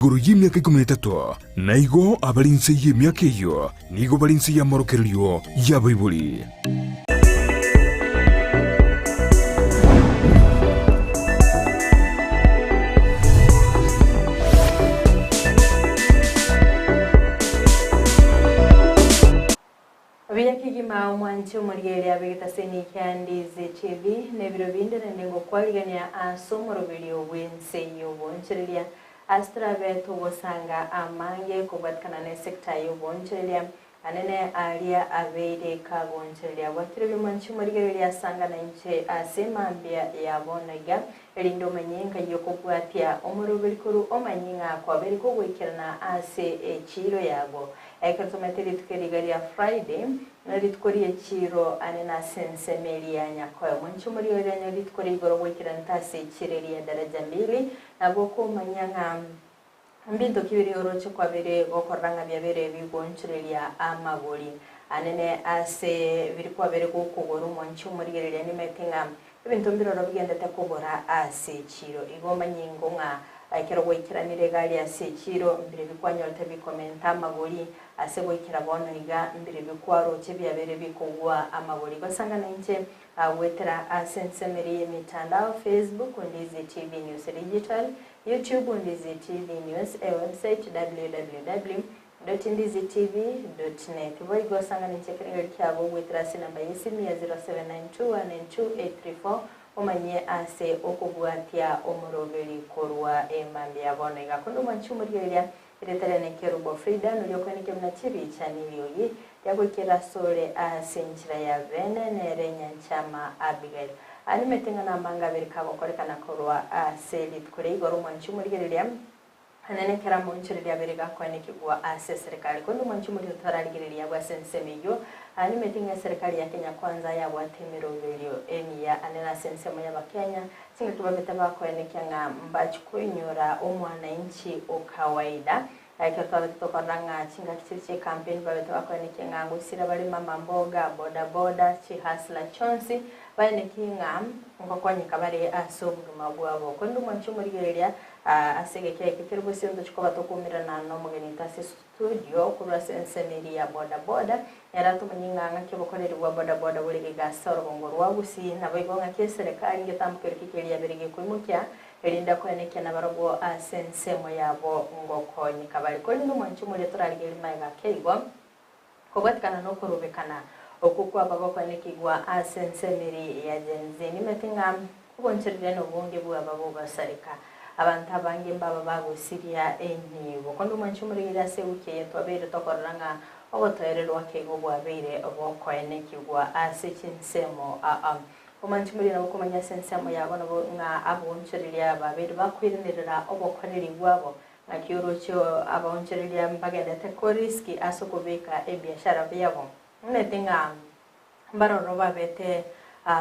Guru y'imyaka 13 naigo abarinse y'imyaka iyo nigo barinse y'amorokeryo y'abayibuli. Abiyakigima omwanchi omurigeri abegitaseni Kyandize TV nebiro binde nengo kwaligania asomoro bilio wense yoboncherelia Astra beto wosanga amange kubatkana ne sekta yoboncherelia anene alia aveide kaboncherelia watire manchi omurigeri asanga na inche asema mbia yabonega elindo manyenga yokobwatia omurubirikuru omanyinga kwa beriko gwikirana ase echiro yabo ekatometeri tukerigaria Friday naritukori echiro anena sensemelia nyakoyo manchi omurigeri naritukori igoro gwikirana ase echirelia daraja 2 naboko manyanga mbinto kibiri oroche kwa bere gokoranga byabere bigoncherelia amagori anene ase biri kwa bere gokogoro manchi omurigeri ni metinga ibintu mbiroro bigendete kubora ase echiro igoma nyingo nga aikero gwikiranire gali ase echiro mbire bikwanyote bikomenta amagori ase gwikira bono iga mbire bikwaro chebyabere bikogwa amagori basanga nanje wetera asensemeri mitandao Facebook Ndizi TV News Digital, YouTube Ndizi TV News, website www.ndizitv.net. Voigo sanga nchekeringa kyabo wetera sinamba yesimu ya 0792122834 omanye ase okubwatia omuroberi korwa emambi yabone gakondo manchumuriya ireterane kerubo Frida nulyokoneke mnachibi chaniliyoyi yakwekera sole asenchira ya vene nerenya chama Abigail animetenga nambanga berikabo korekana korwa aseli tukure igoro manchumuriya anene kera monchuriya berega kwanekigwa ase serikali kondo manchumuriya tararigiriya bwa sensemeyo animetinga serikali ya Kenya kwanza ya watemero velio enia anena sensemo ya Kenya singa tubabetaba kwanekya nga mbachi kunyora omwananchi okawaida aikatwa tokoranga chinga kichiche campaign babetaba kwanekya nga ngusira bali mama mboga boda boda chi hasla chonsi banekinga ngokwanyika bari asobuguma bwabo kondo mwanchu murigereria asegekeye kiterbo sendo chikoba tokumira na no mugeni tasi studio kurwa sensemeri ya boda boda yarato manyinga kibokoreri wa boda boda burege gasoro ngorwa gusi nabayigonga ke serikali ngetamukere kikeria berege kwimukya erinda kweneke na barogo asensemo yabo ngokonyi kabali ko ndo mwanchu muri turarigeri maiga keigo kobatkana no kurubekana okukwa babako nekigwa asensemeri ya jenze nimetinga kuboncherere no bunge bwa babo basarika abantu abange mbaba bagusiriya enibo kondo mwanchu muri irase ukeye twabere tokoranga obotoererwa kego bwabere obokwenekigwa ase chinsemo omanchu muri nabo kumanya sensemo yabo nabo nga aboncherere babere bakwirinira obokoreri bwabo nakiurocho aboncherere mbagenda tekoriski asokobeka ebiashara byabo netinga mbaroro babete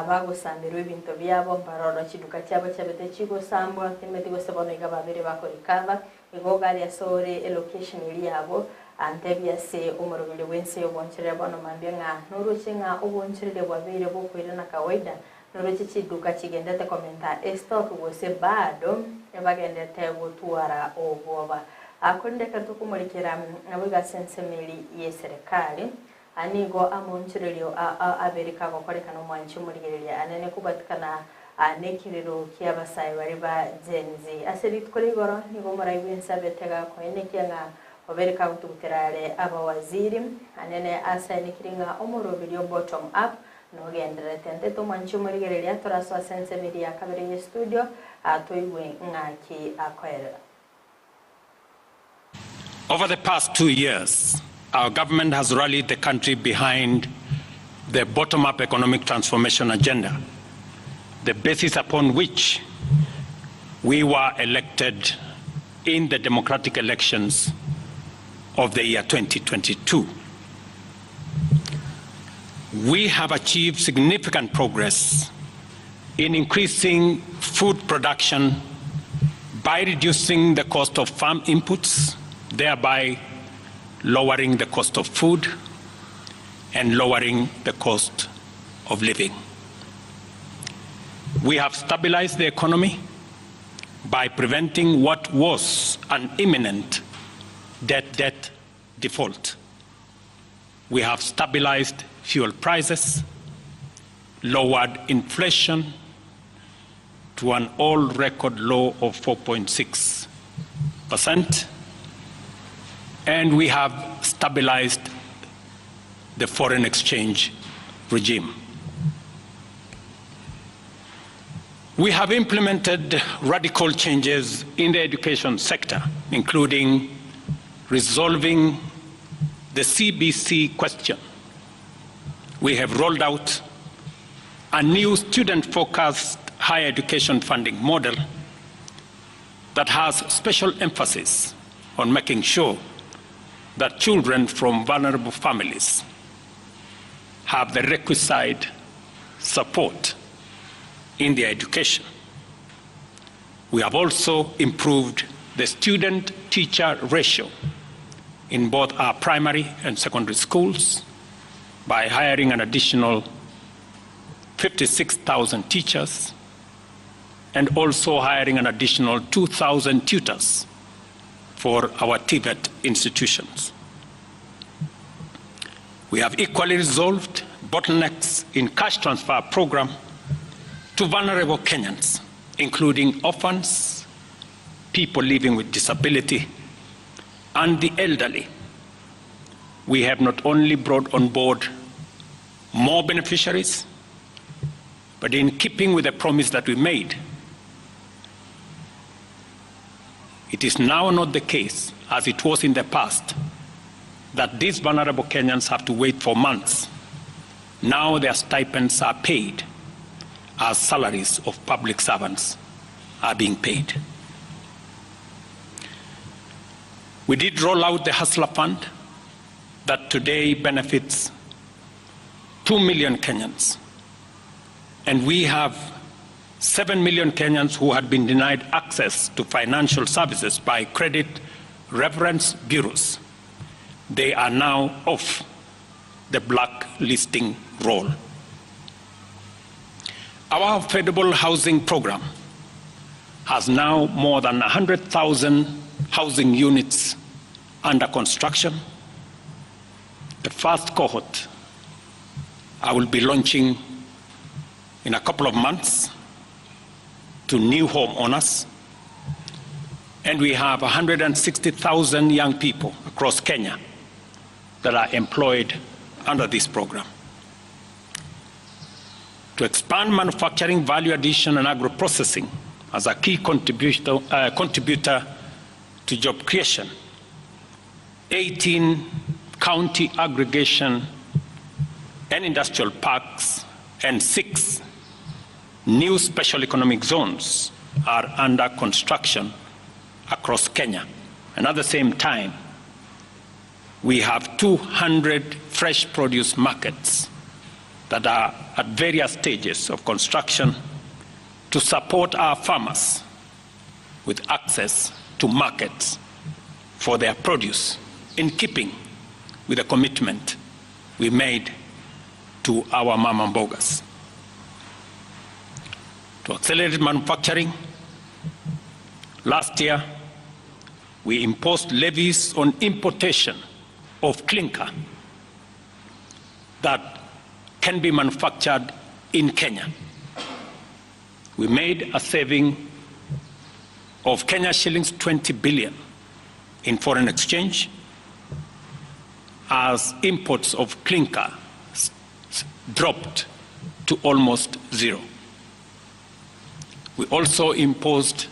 bagusambirwa ibintu byabo mbaroro chiduka cyabo cyabete chigo sambo timeti gose bono iga babere bakorikaba igogari asore location iri yabo antebya se umurubiri wense yoboncherera bono mambye nga nuruche nga oboncherere bwabere bokwira na kawaida nuruche chiduka kigendete komenta stock gose bado ebagendete gutwara oboba akonde katukumurikira nabuga sensemeli yeserikali anigo amonchirelio aberika gokorekana mwanchi murigerelia anene kubatkana nekiriro kyabasai bari ba Genzi aseri tukorigoro nigo murayibinsa betega ko enekyanga oberika gututerare abawaziri anene asani kiringa omurobiryo bottom up no gendere tente to mwanchi murigerelia toraswa sense media kabere studio atoywe ngaki akwere. Over the past 2 years, our government has rallied the country behind the bottom-up economic transformation agenda, the basis upon which we were elected in the democratic elections of the year 2022. We have achieved significant progress in increasing food production by reducing the cost of farm inputs, thereby lowering the cost of food and lowering the cost of living. We have stabilized the economy by preventing what was an imminent debt default. We have stabilized fuel prices, lowered inflation to an all-record low of 4.6%, and we have stabilized the foreign exchange regime. We have implemented radical changes in the education sector, including resolving the CBC question. We have rolled out a new student-focused higher education funding model that has special emphasis on making sure that children from vulnerable families have the requisite support in their education. We have also improved the student-teacher ratio in both our primary and secondary schools by hiring an additional 56,000 teachers and also hiring an additional 2,000 tutors for our TVET institutions. We have equally resolved bottlenecks in cash transfer program to vulnerable Kenyans, including orphans, people living with disability, and the elderly. We have not only brought on board more beneficiaries, but in keeping with the promise that we made, it is now not the case, as it was in the past, that these vulnerable Kenyans have to wait for months. Now their stipends are paid as salaries of public servants are being paid. We did roll out the Hustler Fund that today benefits 2 million Kenyans. And we have 7 million Kenyans who had been denied access to financial services by credit reference bureaus. They are now off the blacklisting roll. Our affordable housing program has now more than 100,000 housing units under construction. The first cohort I will be launching in a couple of months to new homeowners. And we have 160,000 young people across Kenya that are employed under this program. To expand manufacturing, value addition, and agro-processing as a key contributor to job creation, 18 county aggregation and industrial parks and 6 new special economic zones are under construction across Kenya. And at the same time, we have 200 fresh produce markets that are at various stages of construction to support our farmers with access to markets for their produce, in keeping with the commitment we made to our mama mbogas. To accelerate manufacturing, last year we imposed levies on importation of clinker that can be manufactured in Kenya. We made a saving of Kenya shillings 20 billion in foreign exchange as imports of clinker dropped to almost zero. We also imposed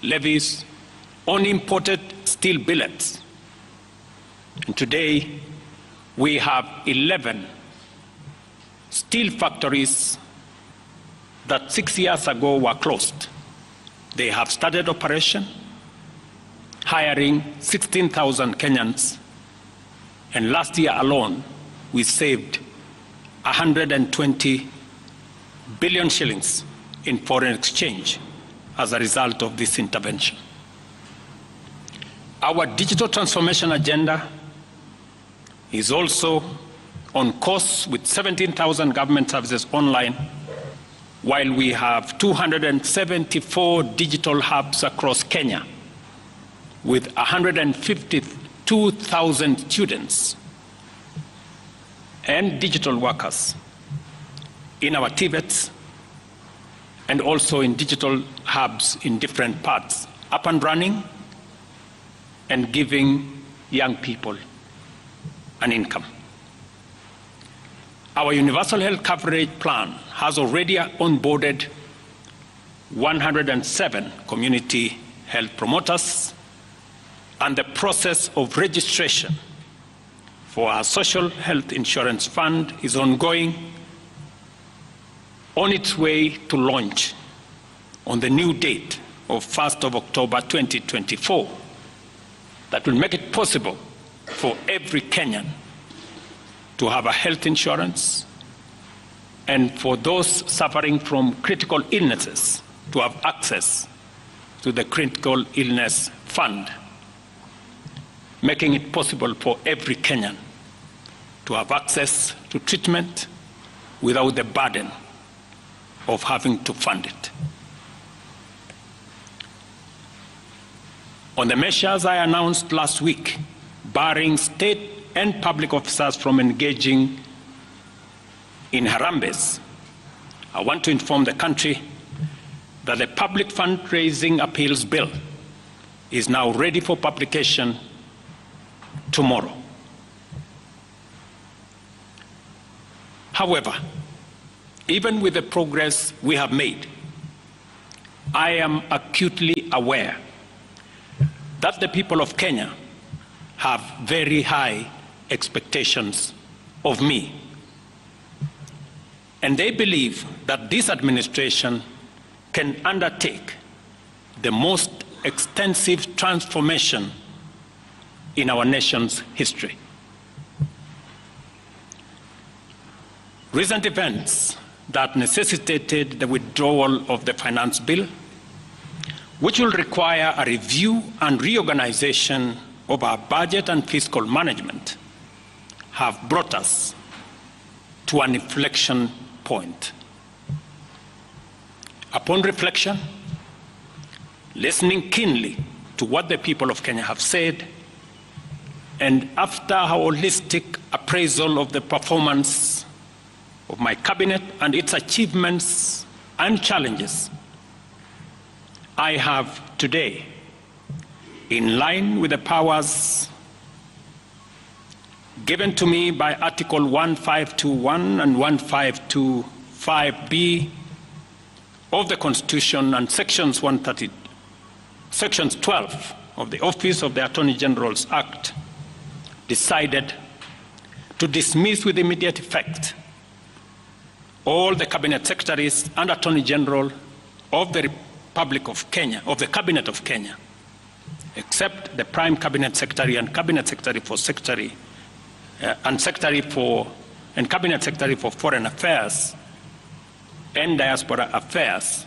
levies on imported steel billets. And today, we have 11 steel factories that 6 years ago were closed. They have started operation, hiring 16,000 Kenyans. And last year alone, we saved 120 billion shillings in foreign exchange as a result of this intervention. Our digital transformation agenda is also on course with 17,000 government services online while we have 274 digital hubs across Kenya with 152,000 students and digital workers in our TVETs and also in digital hubs in different parts, up and running and giving young people an income. Our universal health coverage plan has already onboarded 107 community health promoters, and the process of registration for our social health insurance fund is ongoing, on its way to launch on the new date of 1st of October 2024 that will make it possible for every Kenyan to have a health insurance, and for those suffering from critical illnesses to have access to the critical illness fund, making it possible for every Kenyan to have access to treatment without the burden of having to fund it. On the measures I announced last week, barring state and public officers from engaging in harambes, I want to inform the country that the Public Fundraising Appeals Bill is now ready for publication tomorrow. However, even with the progress we have made, I am acutely aware that the people of Kenya have very high expectations of me. And they believe that this administration can undertake the most extensive transformation in our nation's history. Recent events that necessitated the withdrawal of the finance bill, which will require a review and reorganization of our budget and fiscal management, have brought us to an inflection point. Upon reflection, listening keenly to what the people of Kenya have said, and after a holistic appraisal of the performance of my cabinet and its achievements and challenges, I have today, in line with the powers given to me by Article 1521 and 1525B of the Constitution and Sections 12 of the Office of the Attorney General's Act, decided to dismiss with immediate effect all the Cabinet Secretaries and Attorney General of the Republic of Kenya, of the Cabinet of Kenya, except the Prime Cabinet Secretary and Cabinet Secretary for and Cabinet Secretary for Foreign Affairs and Diaspora Affairs.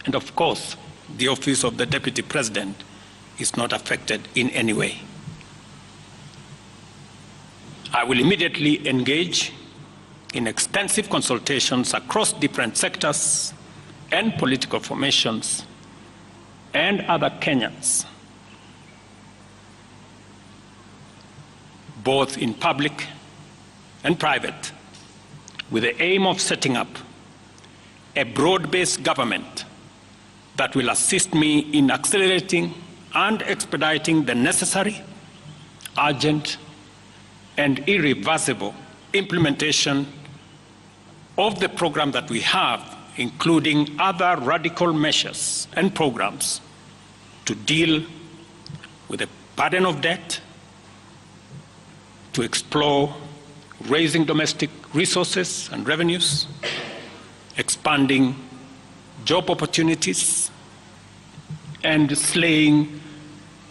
And of course, the Office of the Deputy President is not affected in any way. I will immediately engage in extensive consultations across different sectors and political formations and other Kenyans, both in public and private, with the aim of setting up a broad-based government that will assist me in accelerating and expediting the necessary, urgent, and irreversible implementation of the program that we have, including other radical measures and programs to deal with the burden of debt, to explore raising domestic resources and revenues, expanding job opportunities, and slaying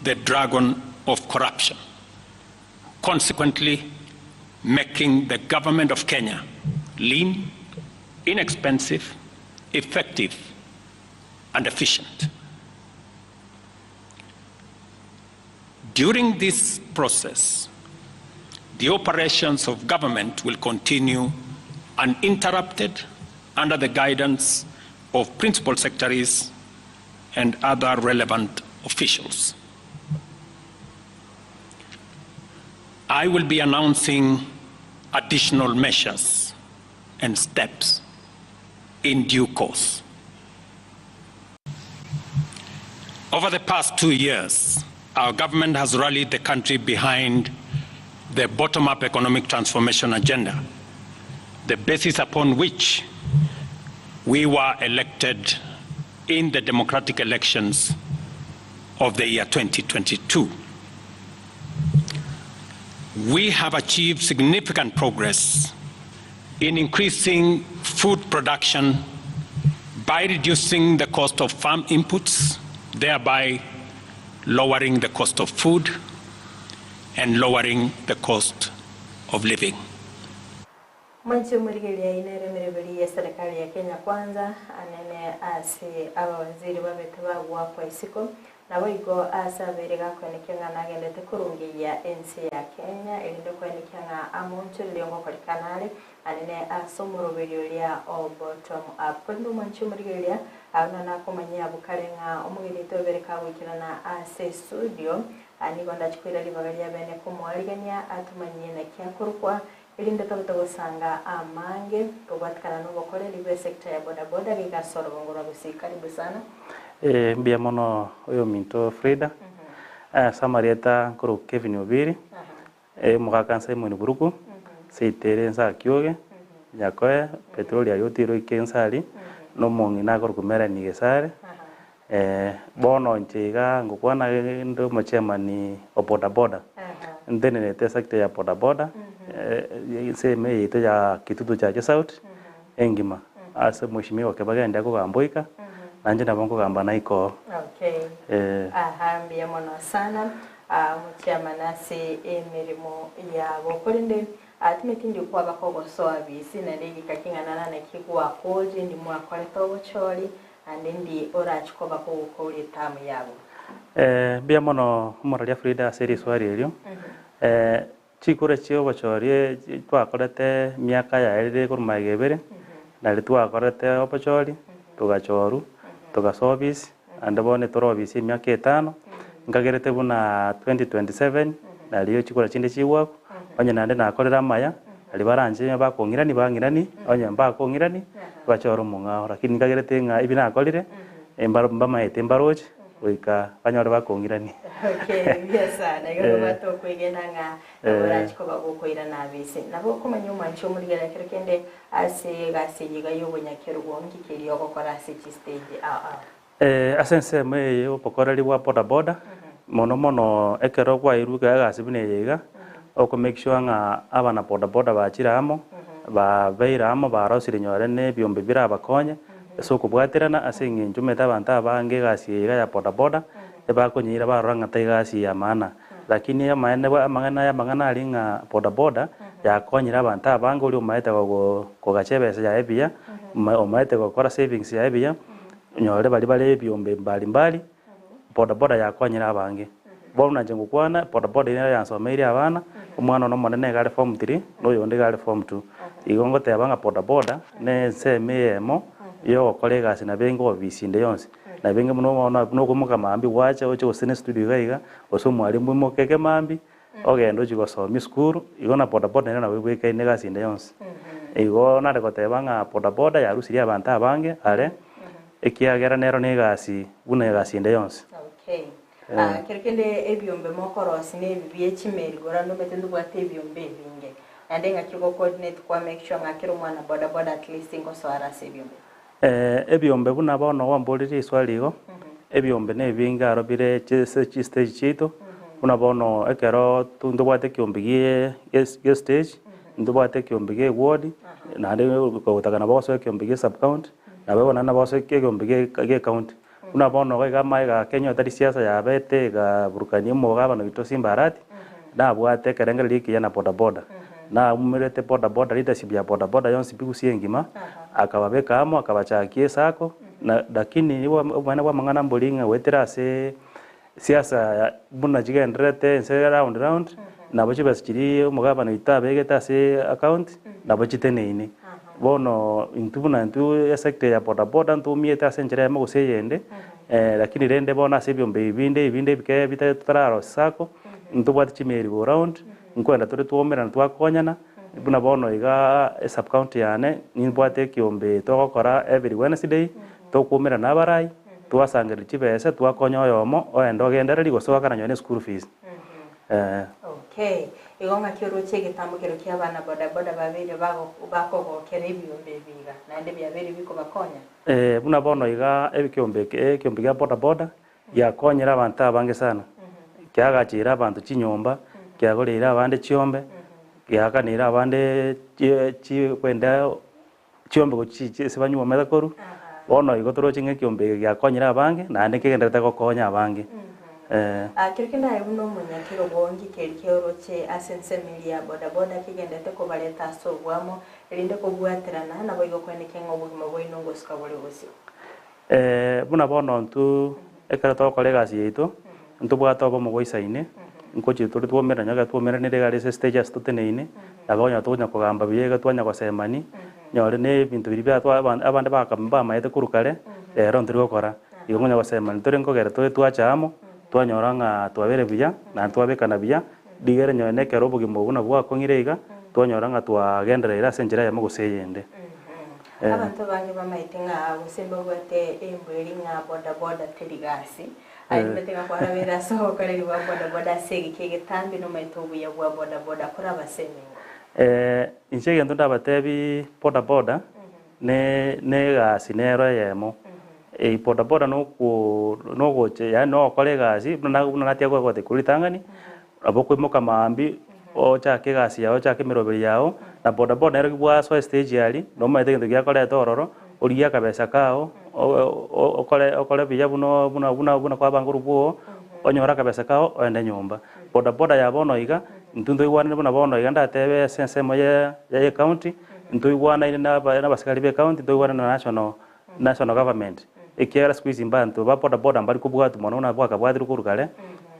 the dragon of corruption, consequently making the government of Kenya lean, inexpensive, effective, and efficient. During this process, the operations of government will continue uninterrupted under the guidance of principal secretaries and other relevant officials. I will be announcing additional measures and steps in due course. Over the past 2 years, our government has rallied the country behind the bottom-up economic transformation agenda, the basis upon which we were elected in the democratic elections of the year 2022. We have achieved significant progress in increasing food production by reducing the cost of farm inputs, thereby lowering the cost of food and lowering the cost of living. Mwanchi murigiria inere miribiri ya serikali ya Kenya Kwanza anene asi aba waziri babetwa kwa isiko na wigo asa berega kwenekanga nagendete kurungiya NC ya Kenya elinde kwenekanga amuntu liongo kolikanale anene asomurubiri ya bottom up kundu mwanchi murigiria abana nakomanya bukarenga omugirito bereka wikirana ase studio anigonda chikwira libagalia bene kumwaligania atumanyine na kyakurukwa elinde tabutagosanga amange kubatkana n'ubukore libe sector ya bodaboda gigasoro bongora gusika karibu sana mbia mono oyo minto Frida samarieta koro Kevin Obiri mugakansa imwe buruku seitere nsa kyoge yakoe petroli ya yotiro ikensali no mongi na koro kumera ni gesare bono nchega ngukwana ndo machemani bodaboda ndene te sector ya bodaboda seme ito ya kitutu cha South engima ase mheshimiwa kebagenda ko gamboika nanje nabongo gamba naiko okay ahambia mono sana muchamanasi emirimo ya bokorinde atimetindi kwa bakogo service na ndigi kakingana na kigwa koje ndi mwakole tobocholi ndi orachiko bakokole tamu yabo bia mono moralia Frida seri swari elio chikure chio bochorie twakorete miaka ya ere kurumagebere na twakorete obochori tugachoru tugaservice andabone torobisi miaka 5 ngagerete buna 2027 na liyo chikura chinde chiwako onye nande nakorera maya ali baranje bakongirani bangirani onye bakongirani bachoro munga lakini ngagerete nga ibina kolire mbamaete mbaroche wika banyore bakongirani okay yes sana igoro bato kwegenanga orachiko bagokoira nabise nabo kumanya umancho muri gerekende ase gasiyiga yobonyakerugongi kiriyo gukora city stage asense me opokoreri wa bodaboda mono ekero kwa iruga gasibine yega oko make sure nga abana bodaboda bachiramo ba beiramo barosire nyore ne byombe bira bakonye so kubwaterana asengi njumeta abantu abange gasiyiga ya bodaboda ebakonyira baranga taigasi ya maana lakini ya maana amangana alinga bodaboda yakonyira abantu abange uli umaete ko gachebese ya ebia umaete gukora savings ya ebia nyore bali byombe mbali bodaboda yakonyira abange bona nje ngukwana bodaboda ine yansomeire abana umwana no monene gale form 3 no yonde gale form 2 igongo te abanga bodaboda ne sememo yo kolega sina bengo bisinde yonse na benge muno no kumuka mambi wacha ocho osene studio gaiga oso mwalimu mokeke mambi ogendo chigo somi skuru igona bodaboda na wewe kai nega sinde yonse igona rekotebanga bodaboda ya rusiria abantu abange ale ekiagera nero negasi buna gasi inde yonse okay kirikende ebyombe mokorosi ne bibiye chimeri gora no metendu bwate ebyombe binge andenga kiko coordinate kwa make sure ngakiro mwana bodaboda at least ngo so arase ebyombe ebyombe buna bono wambolire iswaligo ebyombe ne binga arobire chi stage chito buna bono ekero tundo bwate kyombigie stage ndo bwate kyombigie ward na ande ko utagana boso kyombigie sub count na bebo na boso kyombigie count buna bono ga mai ga Kenya tari siasa ya bete ga burukani mo ga bano ito simbarati na bwate kerengere liki yana bodaboda na umirete bodaboda leadership ya bodaboda yonsi bigusi engima akababeka amo akabachakie sako na lakini bwana wa mangana mbolinga weterase siasa buna jigendrete nse round na bochi basikiri umugaba no itabege tase account na bochi teneine bono intubuna ntu sector ya boda boda ntumiete ase enchera yamo guseyende lakini rende bona ase ebiombe ibinde bike bitararo sako ntubwate chimeri go round nkwenda turi tuomera twakonyana buna bono iga sub county yane nimbwate kiombe togokora every Wednesday tokumera nabarai twasangeri chibese twakonya oyomo oenda ogendereri gosoka na nyone school fees. Okay, igonga kiruche gitambukiro kia bana boda boda babiri bakogokera ebiombe biga naende byabiri biko bakonya buna bono iga ebikiombe kia boda boda yakonyera abantu abange sana kiagachira abantu chinyomba kiagorera abande chiombe kiakanira abande kwenda chiombe gochi sebanywa medakoru bono igo toroche kiombe giakonyera abange naende kigenderete gokonya abange. Kirikina ebuno munyakiro bongi kerikeoroche asensemilia boda boda kigendete kubaleta sobwamo erinde kubwaterana nabo igokweneke ngobugimo bwino ngosika bole bosi. Buna bono ntu ekara to kolega sieito ntu bwata obo mugoisaine nkochi turi twomera nyaga twomera ne regale se stages tuteneine agonya tunya kugamba biyega twanya kwasemani nyore ne bintu biri bya abande bakamba maete kurukare rero ntiri gokora igonya kwasemani turi nkogera twachamo twanyoranga twabere biya na twabekana biya digere nyone kero bugimo buna bwakongirega twanyoranga twagenderera senjera ya muguseyende. Abantu bange bamaitinga gusemba gwate embweri nga boda boda teligasi ayimetenga kwa ravera so kare wa boda boda segi kegetambi no maitobu ya boda boda kora basemenga inchege ndo ndabatebi boda boda ne gasi nero yemo boda boda no goche ya no kore gasi buna natia kwa gote kulitangani aboko imoka mambi ocha kegasi yao cha kemeroberi yao na boda boda ero bwa so stage yali no maite kintu gya kore tororo oriya kabesa kao okole biya buna kwa banguru bwo onyora kabesa kao ende nyumba boda boda ya bono iga ntundo igwana buna bono iga ndatebe sense moya ya county ntu igwana ine na basikali be county ntu igwana na national government ekiara squeeze mbantu ba boda boda mbali kubwatu mona na bwaka bwadiri kurukale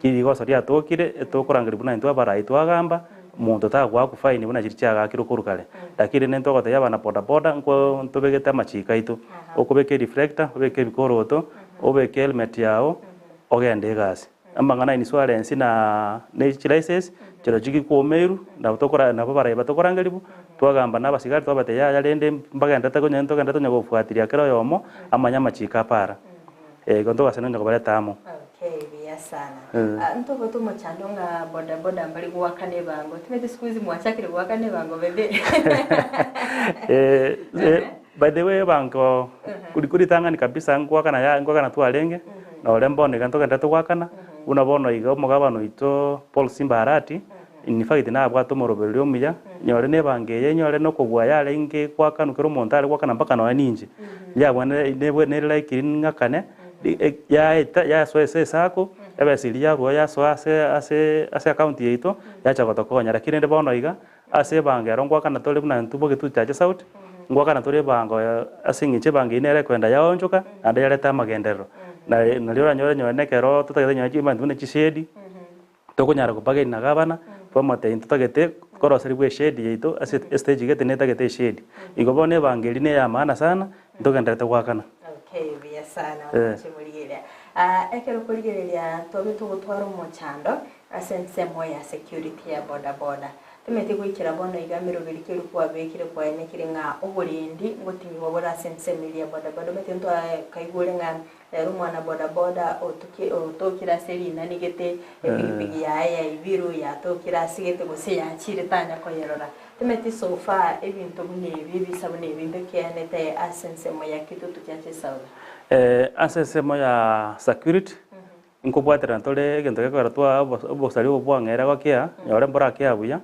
kirigo soria tokire tokurangiri buna ntwa barai twagamba muntu tagwa ku fine buna chirichaga kirukurukale lakini nento gote yaba na boda boda nko ntobegeta machika itu okubeke reflector obeke bikoroto obeke helmet yao ogende gasi amangana insurance na license chiro chiki kuomeru na tokora na barai batokorangiribu twagamba nabasigari twabate ya rende mbaga ndata kunyento kanda tonya gofuatiria kero yomo amanya machika para gonto gaseno nya gobareta amo. Okay, biya sana. Ntogo tu machandonga boda boda mbali gwakane bango. Timete squeeze mwachakire gwakane bango bebe. By the way bango kuri tangani kabisa ngwakana twalenge na olembo ne ganto kanda twakana una bono iga mugabano ito Paul Simbarati in fact na abwato morobelio muya nyore ne bangeye nyore no kugwa yale inge kwakanu kero montale kwakana mpaka no aninje yabone ne like ngakane ya so ese sako ebesilia go ya so ase account yeito ya chagotokonya lakini nde bono iga ase bangero ngwakana tole buna ntubo gitu chaje sauti ngwakana tole bango asingiche bangi nere kwenda yaonjoka ande yale tamagendero na liora nyore kero tutagete nyaji mandu ne chisedi tokunyara kupage na gabana pomote intutagete koroseri bwe shedi yeito ase stage gete netagete shedi igobone bangeli ne ya maana sana ntogendete gwakana. Okay, biya sana chimurigira ekero kurigereria tobe tugutwara umuchando asense moya security ya boda boda tumete gwikira bono igamiro birikiri kwa bekire kwa enekire nga oburindi ngotinyi wabora sense milia boda boda mete ntwa kaigure nga rumwana boda boda otokira serina nigete ebigibigi ya ibiru ya tokira sigete gose ya chire tanya koyerora tumete so far ebintu bunebi bisabune bimbekenete asense moya kitutu kyache sawa asense moya security inkobwatera ntole gento gekora twa obosari obwangera gwakia nyore mbora kia buya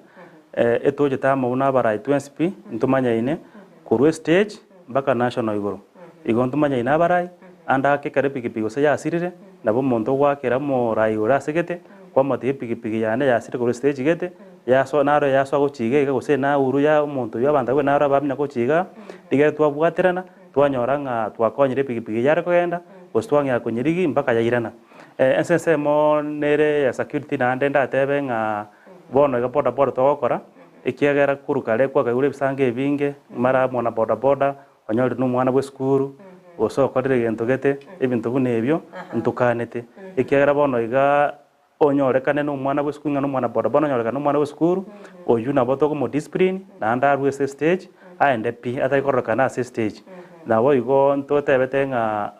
etoje tama una barai 20p ntumanya ine kurwe stage mpaka national igoro igo ntumanya ina barai anda ke kare pikipiki se ya sirire nabo monto gwakera mo rai ora segete kwa mate pikipiki yane ya sirire kurwe stage gete ya so naro ya so gochige ga gose na uru ya monto ya banda we naro bamnya gochiga dige twabwaterana twanyoranga twakonyire pikipiki yare kogenda gostwanga kunyirigi mpaka yairana ensense mo nere ya security na ndenda tebe nga bono ga boda boda togokora ekiagera kurukare kwa kaigure bisange ebinge mara mwana boda boda onyore n'umwana bwe skuru osokorere gento gete ebintu bune ebyo ntukanete ekiagera bono iga onyorekane n'umwana bwe skuru n'umwana boda boda onyorekane n'umwana bwe skuru oyu nabo toko mo discipline na ndarwe se stage aende pi ataikorokana ase stage nabo igo ntotebete ng'a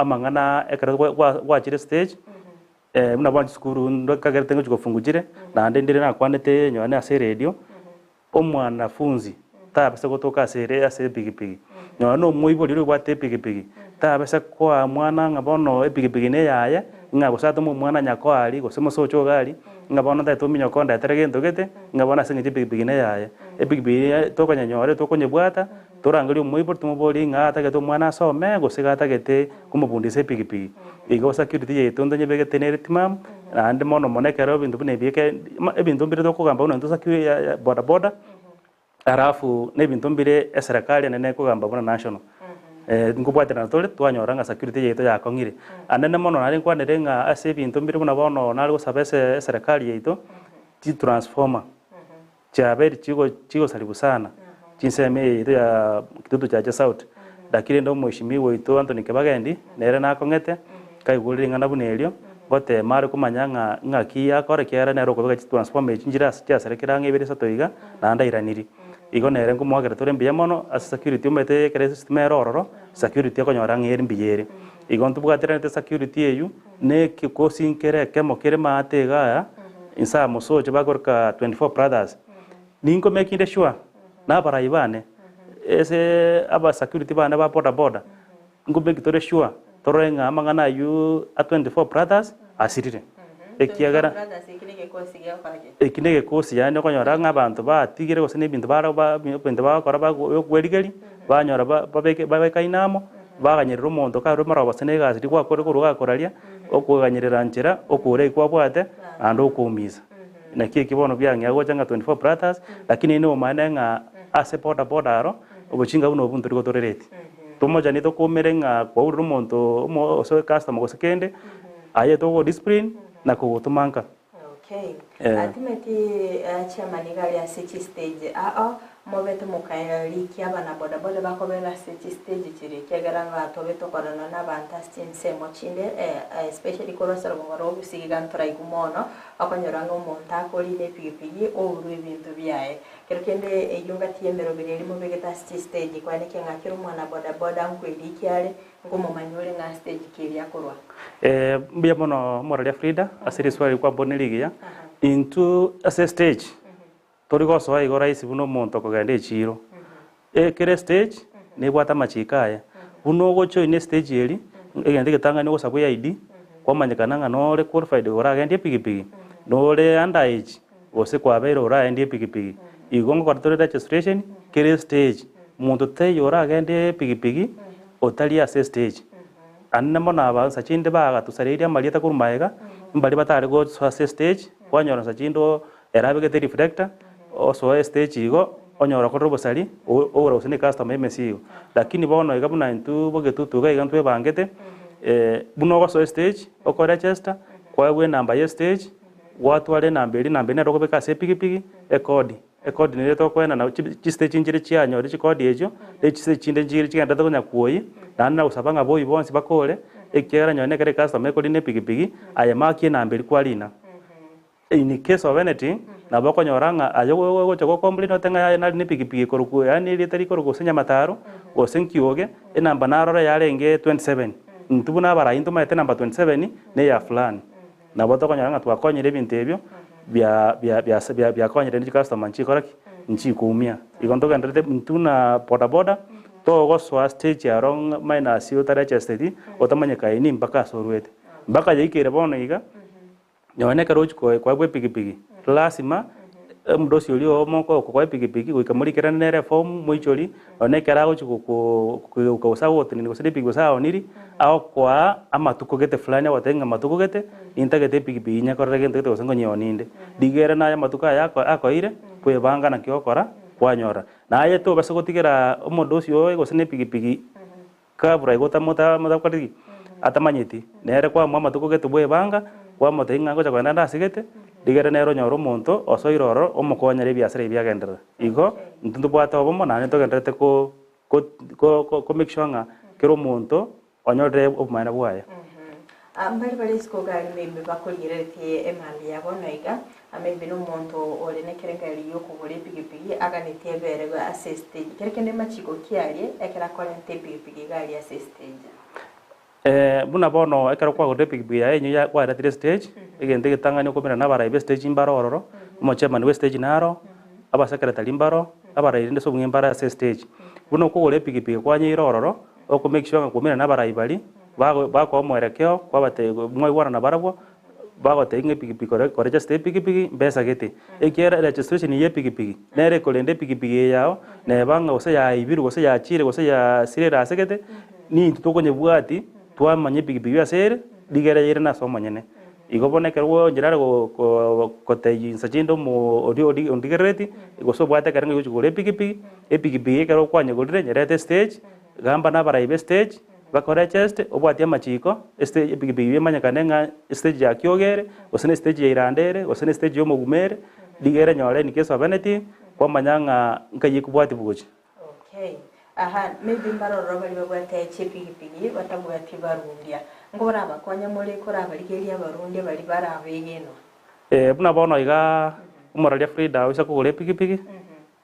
amang'ana ekero gwachire stage muna bwanchi skuru ndokagerte ngo chikofungujire na ndendire nakwanete nyone ase radio omwanafunzi tabase gotoka ase pigipigi nyone omwoiborire gwate pigipigi tabase kwa mwana ngabono epigipigi ne yaye ngabosata mu mwana nyako ali gosemo socho gali ngabona taito minyo konda terege ndogete ngabona singi pigipigi ne yaye epigipigi tokonyanyore tokonyebwata torangari omwoibor tumobori ngata geto mwana asome gosigata gete kumubundise pigipigi igo security yetu ndonye begete nere timam ande mono monekero bintu bune bieke ebintu mbire tokugamba uno security ya boda boda arafu nebintu mbire eserikali nene kugamba buna national ngubwatira natole twanyoranga security yetu yakongire anene mono nari nkwanere nga ase bintu mbire buna bono nari gusabese serikali yetu ti transformer chaberi chigo salibu sana chinseme yetu ya kitutu cha South dakire ndo mheshimiwa wetu Anthony Kebagendi nere nakongete kaigurire ngana bunelio gote mari kumanya ng'aki yakore kiara nero ko transformer chinjira cia serekera ng'ebere satoiga na ndairaniri igo nere ngumwagera tore mbiya mono as security umete kere system erororo security akonyora ng'eri mbiyere igo ntubwatira nete security eyu ne kikosi nkere kemo kere mate gaya insa musoje bagorka 24 brothers ninko making sure na baraibane ese aba security bana ba boda boda ngumbe kitore sure torenga amangana yu a 24 brothers asirire ekiagara ekinege kosi yane konyora ng'abantu batigire gose n'ebintu bintu bakora bagwerigeri banyora babeka inamo baganyerera omonto karo marabo sene gasi gwakore kurugakoraria okuganyerera njera okure ikwabwate ando okumiza na kibono byange gochanga 24 brothers lakini ni omane nga ase boda boda aro obochinga buno buntu rikotorerete tomoja ni tokomere nga kwa uru monto mo so customer gosekende aye to discipline na ko tumanka okay ultimately chairman gali ya city stage mobete mukairi kyabana boda boda bakobera city stage chiri kyagaranga tobeto korana na bantastin semo chinde especially korosero ngoro gusiga ntora igumono akonyoranga umuntu akorine pigipigi oburu ibintu byaye kerokende eyunga tiemero bireri mubegeta city stage kwane kyangakira umwana boda boda nkwiri kyale ngomomanyore nga stage kiri akorwa mbia mono moralia Frida asiri swali kwa boneligia into a stage torigo so igora isi buno monto kogende chiro kere stage ne bwata machikaya buno gocho ine stage eri egende getanga ni gosabu ya ID kwa manyekana nga nore qualified ora gende pigipigi nore underage gose kwa bero ora gende pigipigi igongo kwa tore registration kere stage monto te yora gende pigipigi otali ase stage anemo na ba sachinde baga tusariria malieta kurumaega mbali batare go ase stage kwanyora sachindo erabegete reflector oso stage igo onyora ko robosali ora usine customer MSU lakini bono igabuna ntu bogetutuga igantu ebangete buno go stage oko register kwa we number ya stage watu wale namberi nambene roko beka se pigipigi ekodi ne to kwena na chi stage njire chianyo ri kodi ejo le chi chinde njire chigenda to nyakuoyi nana usabanga boyi bonsi bakole ekera nyone kare customer ko line pigipigi ayamaki namberi kwalina in case of anything na bako nyoranga ayo gocha go complain otenga na ni pigipigi koruku yani litari koruku senya mataro o senkioge enamba narora yarenge 27 ntubuna bara into maete namba 27 ne ya fulani na boto konyanga twakonyere bintu ebyo bya konyere ndi customer nchikoraki nchikumia igontoka ndrete ntuna boda boda to go swa stage ya wrong minus yo tara chestedi otamanye kaini mpaka sorwete mpaka yikere bono iga nyone karochi kwa pigipigi lazima mdosi ulio moko kwa pigipigi ukamurikira nere form muicholi onekera gochi ku sawote ni gosedi pigwa sawo niri au kwa amatuko gete fulani watenga matuko gete intagete pigipigi nyakora gete to sango nyoninde digera na matuka yako akoire kwe banga na kyokora kwanyora na aye to base gotigera omodosi oyo gosene pigipigi kabura igota mota kwati atamanyiti nere kwa mama tuko gete bwe banga kwa motenga gocha kwa nanda sigete digere nero nyoro omonto osoiroro omokonyere ebiasara ebiagenderera igo ntuntu bwate obomo nane togenderete ko make sure ng'a kero omonto onyorere obumaene bwaye. Mbali isiko gari maybe bakuligeretie emali yabo noiga maybe n'omuntu ori nekerengari yokugura epigipigi aganitie berego assistage kerekende machiko kiarie ekera korente epigipigi gari assistage buna bono ekera kwagura epigipigi yae nyo kwaretire stage egente getangani okomera nabaraibe stage imbaro ororo omochairman we stage naro abasekretari imbaro abaraire nde sobunge imbara stage buna okugura epigipigi kwanyira ororo oko make sure ngakomera nabaraibari bako mwerekeo kwabate mwaibwana na barabwo bagote inge pikipiki kore step pikipiki mbesa gete ekera registration ye pikipiki nere kolende pikipiki yao ne banga ose ya ibiru ose ya chire ose ya sirera segete ni tukonye bwati twamanye pikipiki ya sere digere yere na somo nyene igoboneke wo njirare ko teyi sajindo mo odi ondigereti igoso bwate karango yuchugure pikipiki epikipiki kero kwanye golire nyerete stage gamba na baraibe stage bakora chest obwatia machiko stage epikipiki yemanyakane nga stage ya kiogere osene stage ya irandere osene stage yo mogumere digere nyore ni keso beneti kwa manyanga nkayi kubwati bugochi. Okay, aha maybe mbaroro bali babwate epikipiki batabwati barundia ngora bakonya muri kora baligeria barundi bali barabegeno buna bono iga umoralia Frida usa kugura epikipiki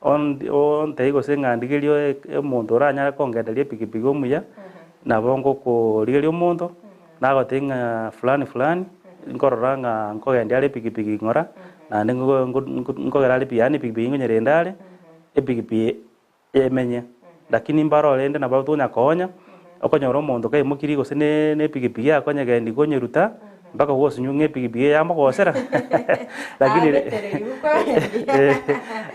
on teigo senga ndigerio omuntu oranya kongenderia epikipiki omuya nabongo ko ligerio omuntu nagotenga fulani nkororanga nkogendia epikipiki ngora nande nkogera ali piani epikipiki ngonyerendale epikipiki emenye lakini mbaro lende nabo tunya konya okonyora omuntu kai mukiri gose ne pikipiki akonyegendi konyeruta mpaka wose nyunge pikipiki yamo gosera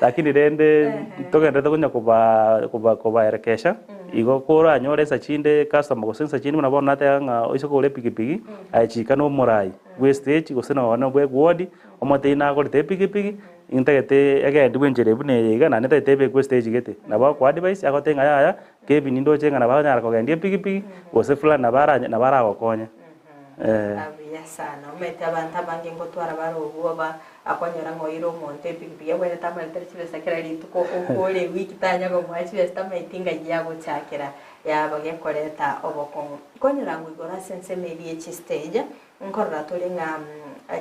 lakini rende togenda tokonya kuba erekesha igo kora anyore sachinde customer gose sachinde munabona tanga isoko le pikipiki aichika no morai we stage gose no wana bwe wodi omote ina ko te pikipiki integete egendi bwenjere bune yiga na nete tebe ku stage gete nabo kwa device agotenga yaya kebi nindo chenga na banyara ko gendi pikipiki gose fulani na bara gokonya abiya sana umete abantu abange ngo twara barugo ba akonyora ngo iro monte pikipiki wene tamale terchile sakira lituko okole wiki tanya ngo mwachile stama itinga yabo chakira yaba gekoreta obokon konyora ngo igora sense media stage nkorra tolinga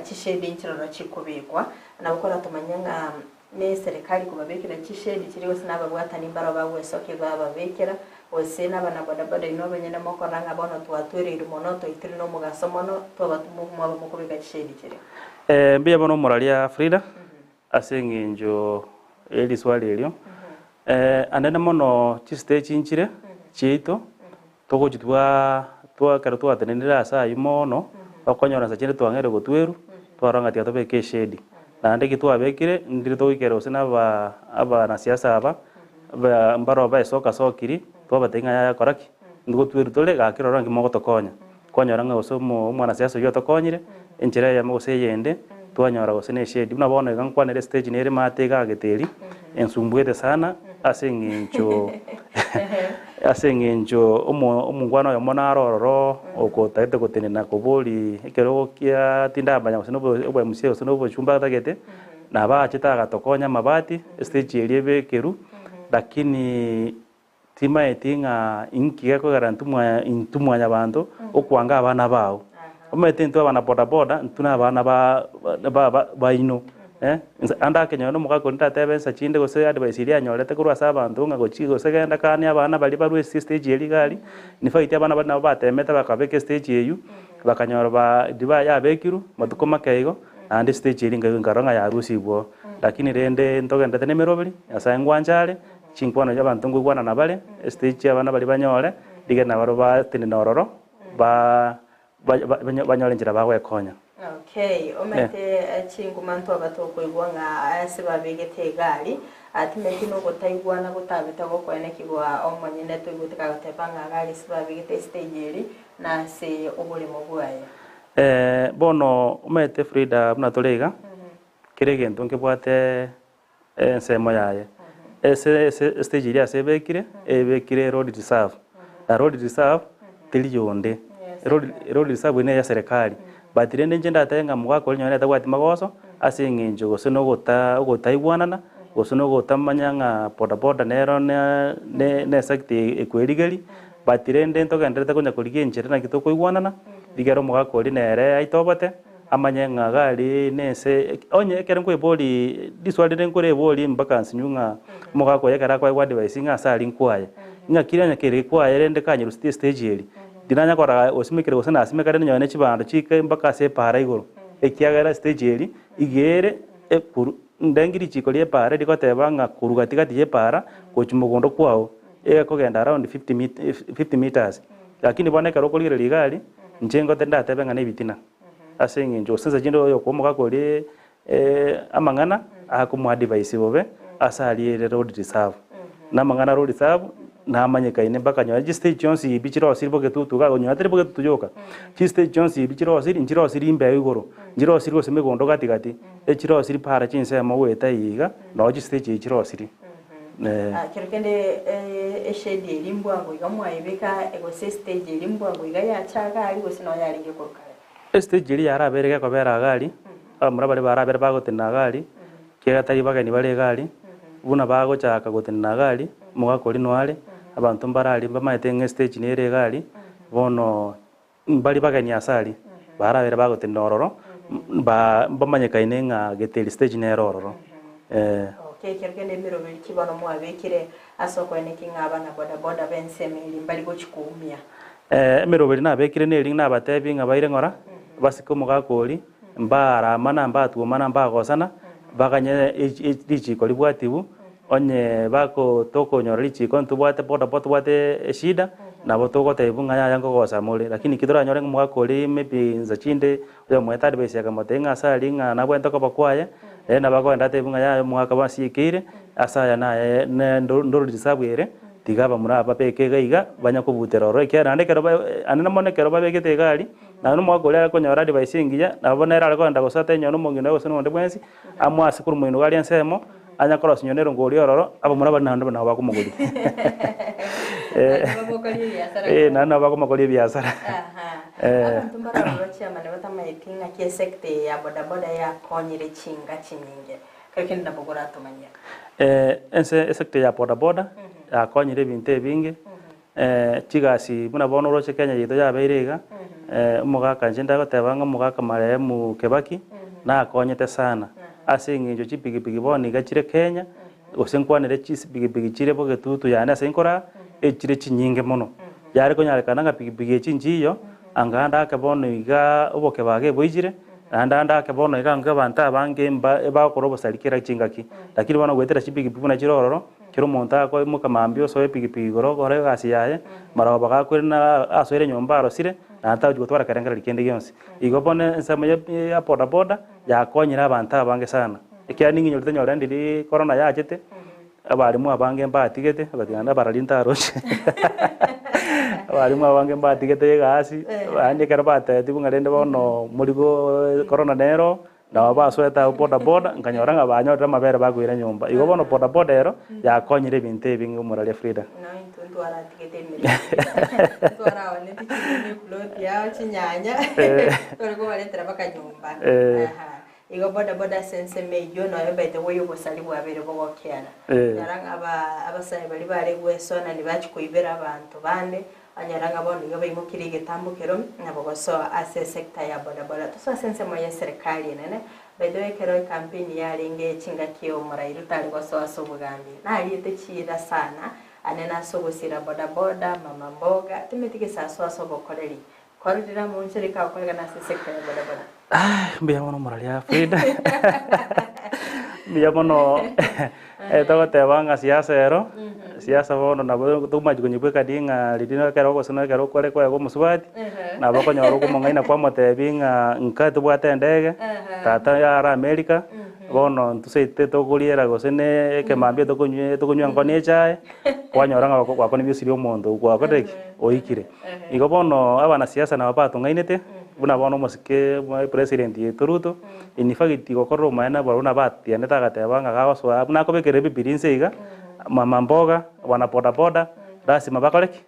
chishedi nchiro chikubikwa na ukora tumanyanga ne serikali kubabekira chishedi kirigo sinaba bwatani mbaro bagwesoke bababekira osena bana boda ino benyene mokoranga bono twatwirire mono toitire no mugaso mono twabatumu mwabo mukubika chishedi kire mbiya bono moralia Frida asenginjo eli swali elio anene mono chiste chinchire chito toko chitwa karo twatenenera asa imono bakonyora sachire twangere gotweru twaranga tia tobe keshedi nande kitwa bekire ndire togikero osena aba na siasa aba mbaro ba soka sokiri twabatenga ya koraki ngotweru tole gakiro rangi mogo tokonya konyora nga osomo umwana siasa yo tokonyire enchira ya mogo seyende twanyora gose ne shedi buna bona gankwanere stage nere matega ageteri ensumbuete sana asengenjo omungwana yo monaroro okotaite kotenena koboli ekero kia tindabanya gose no obwe museo gose no bochumba tagete na bachita gatokonya mabati stage eliebe keru lakini tima etinga inkiga ko garantumwa intumwa abantu okwanga abana bawo omete ntu abana boda ntuna abana ba ino anda Kenya no mugako ntatebe sachinde gose advice iri anyorete kurwa sabantu nga gochigo segenda kani abana bali barwe stage eri gali ni fight abana bana batemeta bakabeke stage eyu bakanyora ba diba ya bekiru matuko makaigo andi stage eri ngaronga ya rusibwo lakini rende ntogenda tene merobeli asangwanjale chinkwana y'abantu ngwana nabale stage abana bali banyore digena baro ba tene nororo banyore njira bagwe konya. Okay, omete chingu mantu abatoko igwanga ase babegete gali atimeti no gotaigwana gotabeta gokwene kigwa omanyene to iguteka gatepanga gali sibabegete stage eri na se obule mobwaye bono omete Frida buna tolega kirege ntonke bwate ensemo yaye ese stage eri ase ebekire road reserve tiliyonde road reserve ine ya serikali batirende njenda tayenga mugako nyone tagwati magoso ase eng'encho gose ogotaigwanana gose nogotamanya ng'a bodaboda nero ne sector ekwerigeri but rende ntogenderete konya korigia enchera naki tokoigwanana rigero omogaka oria nere aitobote amanye ng'a gari nese onye ekere nkoebori riswali rire nkorebori mpaka nsinyu ng'a omogaka oyo ekero akoewa advice ng'a ase aria nkwaye ng'a kire onye kere kwaye rende kanyerusitie stage eri ndinanya kora osimekere gose nasimekare nyone chibando chike mpaka ase epara igoro ekiagera stage eri igere ekuru ndengiri chiko rie para rigoteba ng'a kuru gatigati ye para gochi mogondo kwao kogenda around 50 meters lakini bonekera okorigereria gari nche ndatebe ng'a nebitina ase eng'encho sense chinde oyo omogaka oria amang'ana akomwa advice bobe ase aria road reserve na amang'ana road reserve namanyekaine mpaka nyonya chistage chionsi bichirosiri bogetutu gagonyonya teri bogetutu yoka chistage chionsi bichirosiri nchirosiri imbeo igoro nchirosiri gose megondo gatigati echirosiri para chinsemo goeta iga no chistage echirosiri kero kende eshedi eri mbwango iga mwaibeka egose stage eri mbwango iga yachaga ari gose no yaringe korokare estage eri yarabere gekobera gari abamura bari barabere bagotenna gari kegatari bageni bare gari buna bagochaka gotenna gari mogaka ori noare abantu mbarari bamaete ng'estage nere gari bono bari bageni asari barabere bagotenna ororo bamanyekaine ng'a geteri stage nere ororo kero kende emiroberi kibono mwabekire ase okoeneki ng'a abana bodaboda bensemeri mbari gochikuumia emiroberi nabekire neri nabatebi ng'a baire ng'ora basike omogaka ori mbaramana mbatuomana mbagosana baganye richiko ribwatibu onye bako tokonyora richiko ntubwate bodaboda tubwate eshida nabo togoteba ng'a yaya ngogosa more lakini kidoranyore omogaka ori maybe nza chinde oyo mweta advice yakamote ng'a ase aria ng'a nabwente kobakwaye nabagoenda tebi ng'a yaya omogaka basiekire ase aya naye ndoro reserve tiga bamura ababeke gaiga banya kobutera oro ekiara ande kero ane namonekero babegete gari na no mwagore akonyora advice ingiya nabo nera aragonda gosata nyono mongino gose nonde bwensi amwase kuru mwino gari ansemo anya koros nyonero ngori ororo abamura bana ndo bana bakumuguri nana bakumuguri biasara abantu mbararochi amane batamayitinga ke sector ya bodaboda ya konyire chinga chinyinge kakende nabogora tumanya ense sector ya bodaboda akonyire ebinto ebinge chigasi buna bono roche Kenya yito yabeirega omogaka nche ndagoteba ng'a omogaka marehemu Kibaki nakonyete sana ase eng'encho chipigipigi bono iga chire Kenya gose nkwanire chipigipigi chire bogetutu yane ase nkora echire chinyinge mono yare konyarekana ng'a pigipigi echi nchiyo anga ndake bono iga oboke bage boichire naende ndake bono iga nga abanto abange bagokora obosarikera chingaki lakini bono gwetera chipigipigi buna chire ororo kero omonto akoimuka mambia osoe pigipigi igoro gore egasi yaye maroba gakwire na asoire nyomba arosire nanta gotwara kerengera rikende gionsi igo bono ensemo ya bodaboda yakonyire abanto abange sana ekia ningi nyorite nyore ndiri corona yachete abarimu abange mbatigete batiganda bararinta aroche abarimu abange mbatigete egasi bande kero bateti bungarende bono murigo corona nero na basoeta bodaboda nkanyora nga banyorera mabere bagwire nyumba igo bono bodaboda ero yakonyire ebinto ebinge omurali Frida igo bodaboda sense meyo nayo bete woyo bosali bwabere bogokiana naranga abasaye bali bare gwesona nibachikoibera abantu bande anyaranga bono igo baimukire getambukero nabogoso ase sector ya bodaboda tuso sense moya serikali nene bedoe kero campaign yaringe chinga kiyo murairu tali goso asobugambi nali etechira sana anena sogosira bodaboda mama mboga timetike saso asobokoreri korira munchirika okorega na sector ya bodaboda mbia mono murali ya Frida mbia mono etogoteba ng'a siasa ero siasa bono nabo tumachikonyibwe kadinga lidino kero gosona kero kwere kwego musubati nabo konyoro kumong'aina kwa motebi ng'a nka tubwate ndege tata yara America bono ntuseite tokuriera gose ne kemambia tokonywa ngoni echae kwanyora ng'a kwakoni biusiri omonto kwakoreki oikire igo bono abana siasa nabo batung'ainete buna bono mosike president yetu Ruto inifagiti gokorora omaena baruna batianete agateba ng'a gagosoa buna kobekere bibiri nse iga mama mboga wana bodaboda lazima bakoreki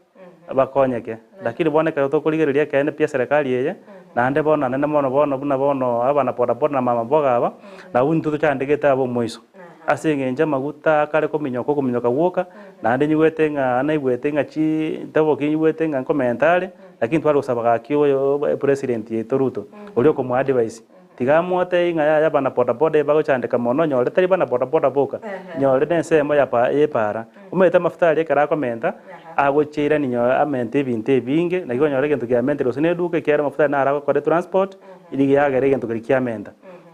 bakonyeke lakini boneka tokorigereria kene pia serikali eye nande bono nene mono buna bono abana boda boda na mama boga aba na untu tuchandikete abo moiso ase ngenja maguta kare kominyoka gwoka nande nyigwete nga naigwete nga chi tabo kinyigwete nga komentare lakini twari gusabaga kiyo president yetu Ruto uri ko mu advice tigamote inga ya bana boda boda bagochandika mono nyore tari bana boda boda boka nyore nensemo ya para umete mafutari kara komenta agochira ninyo amente binte binge nagigo nyore gento kya mente rosine duke kyara mafutari na ara ko transport iri yagere gento kya menta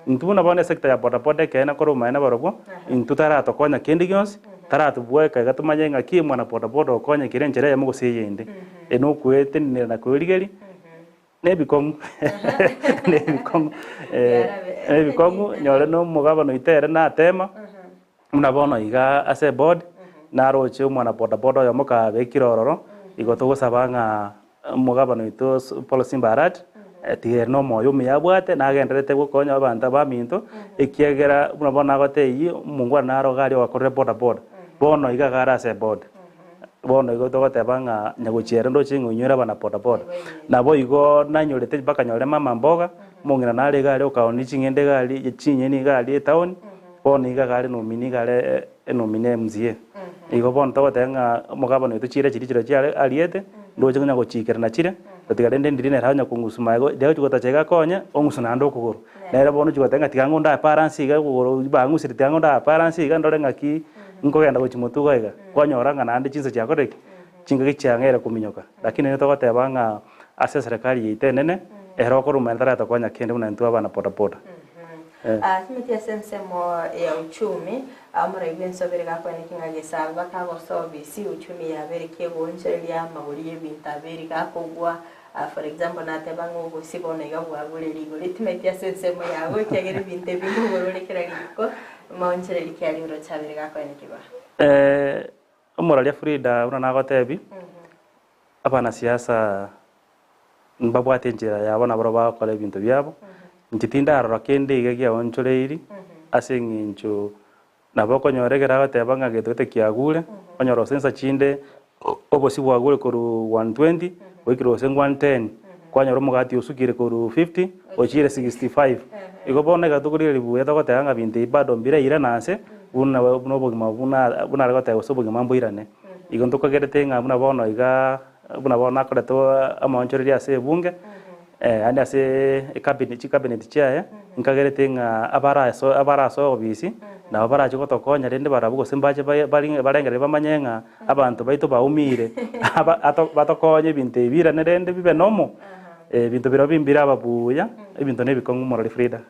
ntubuna bone sector ya boda boda kena ko rumaina barobo intutara to konya kendi gyons taratu bweka gatumanye nga ki mwana boda boda okonya kirenchere yamugo siyende eno kwete ni na kwirigeri nebikongu nebikongu nyore no mugabano itere na tema muna bono iga ase board na roche mwana boda boda yo mukabe kirororo igoto gusabanga mugabano ito policy barat tiger no moyo miyabwate nagenderete gukonya abantu baminto ekiegera muna bona goteyi mungwa naro gari wakore boda boda bono iga gara ase board bono igo togotebanga nyagochiere ndo chingunyura bana boda boda nabo igo nanyorete baka nyore mama mboga mungina nare gari ukaoni chingende gari chinyeni gari town bono iga gari no mini gari no mine mzie igo bono togotenga mugabano itu chire chiri chire aliete ndo chingunya gochikera na chire tigarende ndirine ranya kungusuma igo deo chigota chega konya ongusuna ndo kuguru nere bono chigotenga tigangonda balance iga kuguru bangusire tigangonda balance iga ndore ngaki nkogenda gochimotuga iga kwanyoranga nande chinse chakoreki chingagi changere kuminyoka lakini nitogotebanga ase serikali yitenene ehero korumendera tokonya kende muna ntu abana boda boda kimiti asensemo ya uchumi amara ibenso berega kwa nikinga gisalva kago sobisi uchumi ya bereke goncheria maguri binta berega kogwa for example natebango gusibona igabwa bureri gori timeti asensemo yago cyagere binte bingo borolekera liko maonchera likyali uro chabirega kwa nikiba umuralia Frida una nagotebi abana siasa mbabwate njira yabona baro bakole bintu byabo ntitinda arora kende igagya onchoreiri ase ngincho naboko nyoregera batebanga getote kiagure onyoro sensa chinde obosi bwagure koru 120 wikiro sengu 110 kwanyoro mugati usukire koru 50 ochire 65 igobone gatugurire libuya togotanga binte bado mbire ira nase buna nobogima buna ragota usobogi mambo irane igonto kagerete nga buna bono iga buna bona koreto amonchoreria ase bunge andi ase cabinet chair nkagerete nga abaraso obisi na abaraje gotokonya rende barabugo simbaje barengere bamanyenga abantu baito baumire batokonye binte ibira nerende bibe nomo bintu biro bimbira babuya ibintu nebikongu morali Frida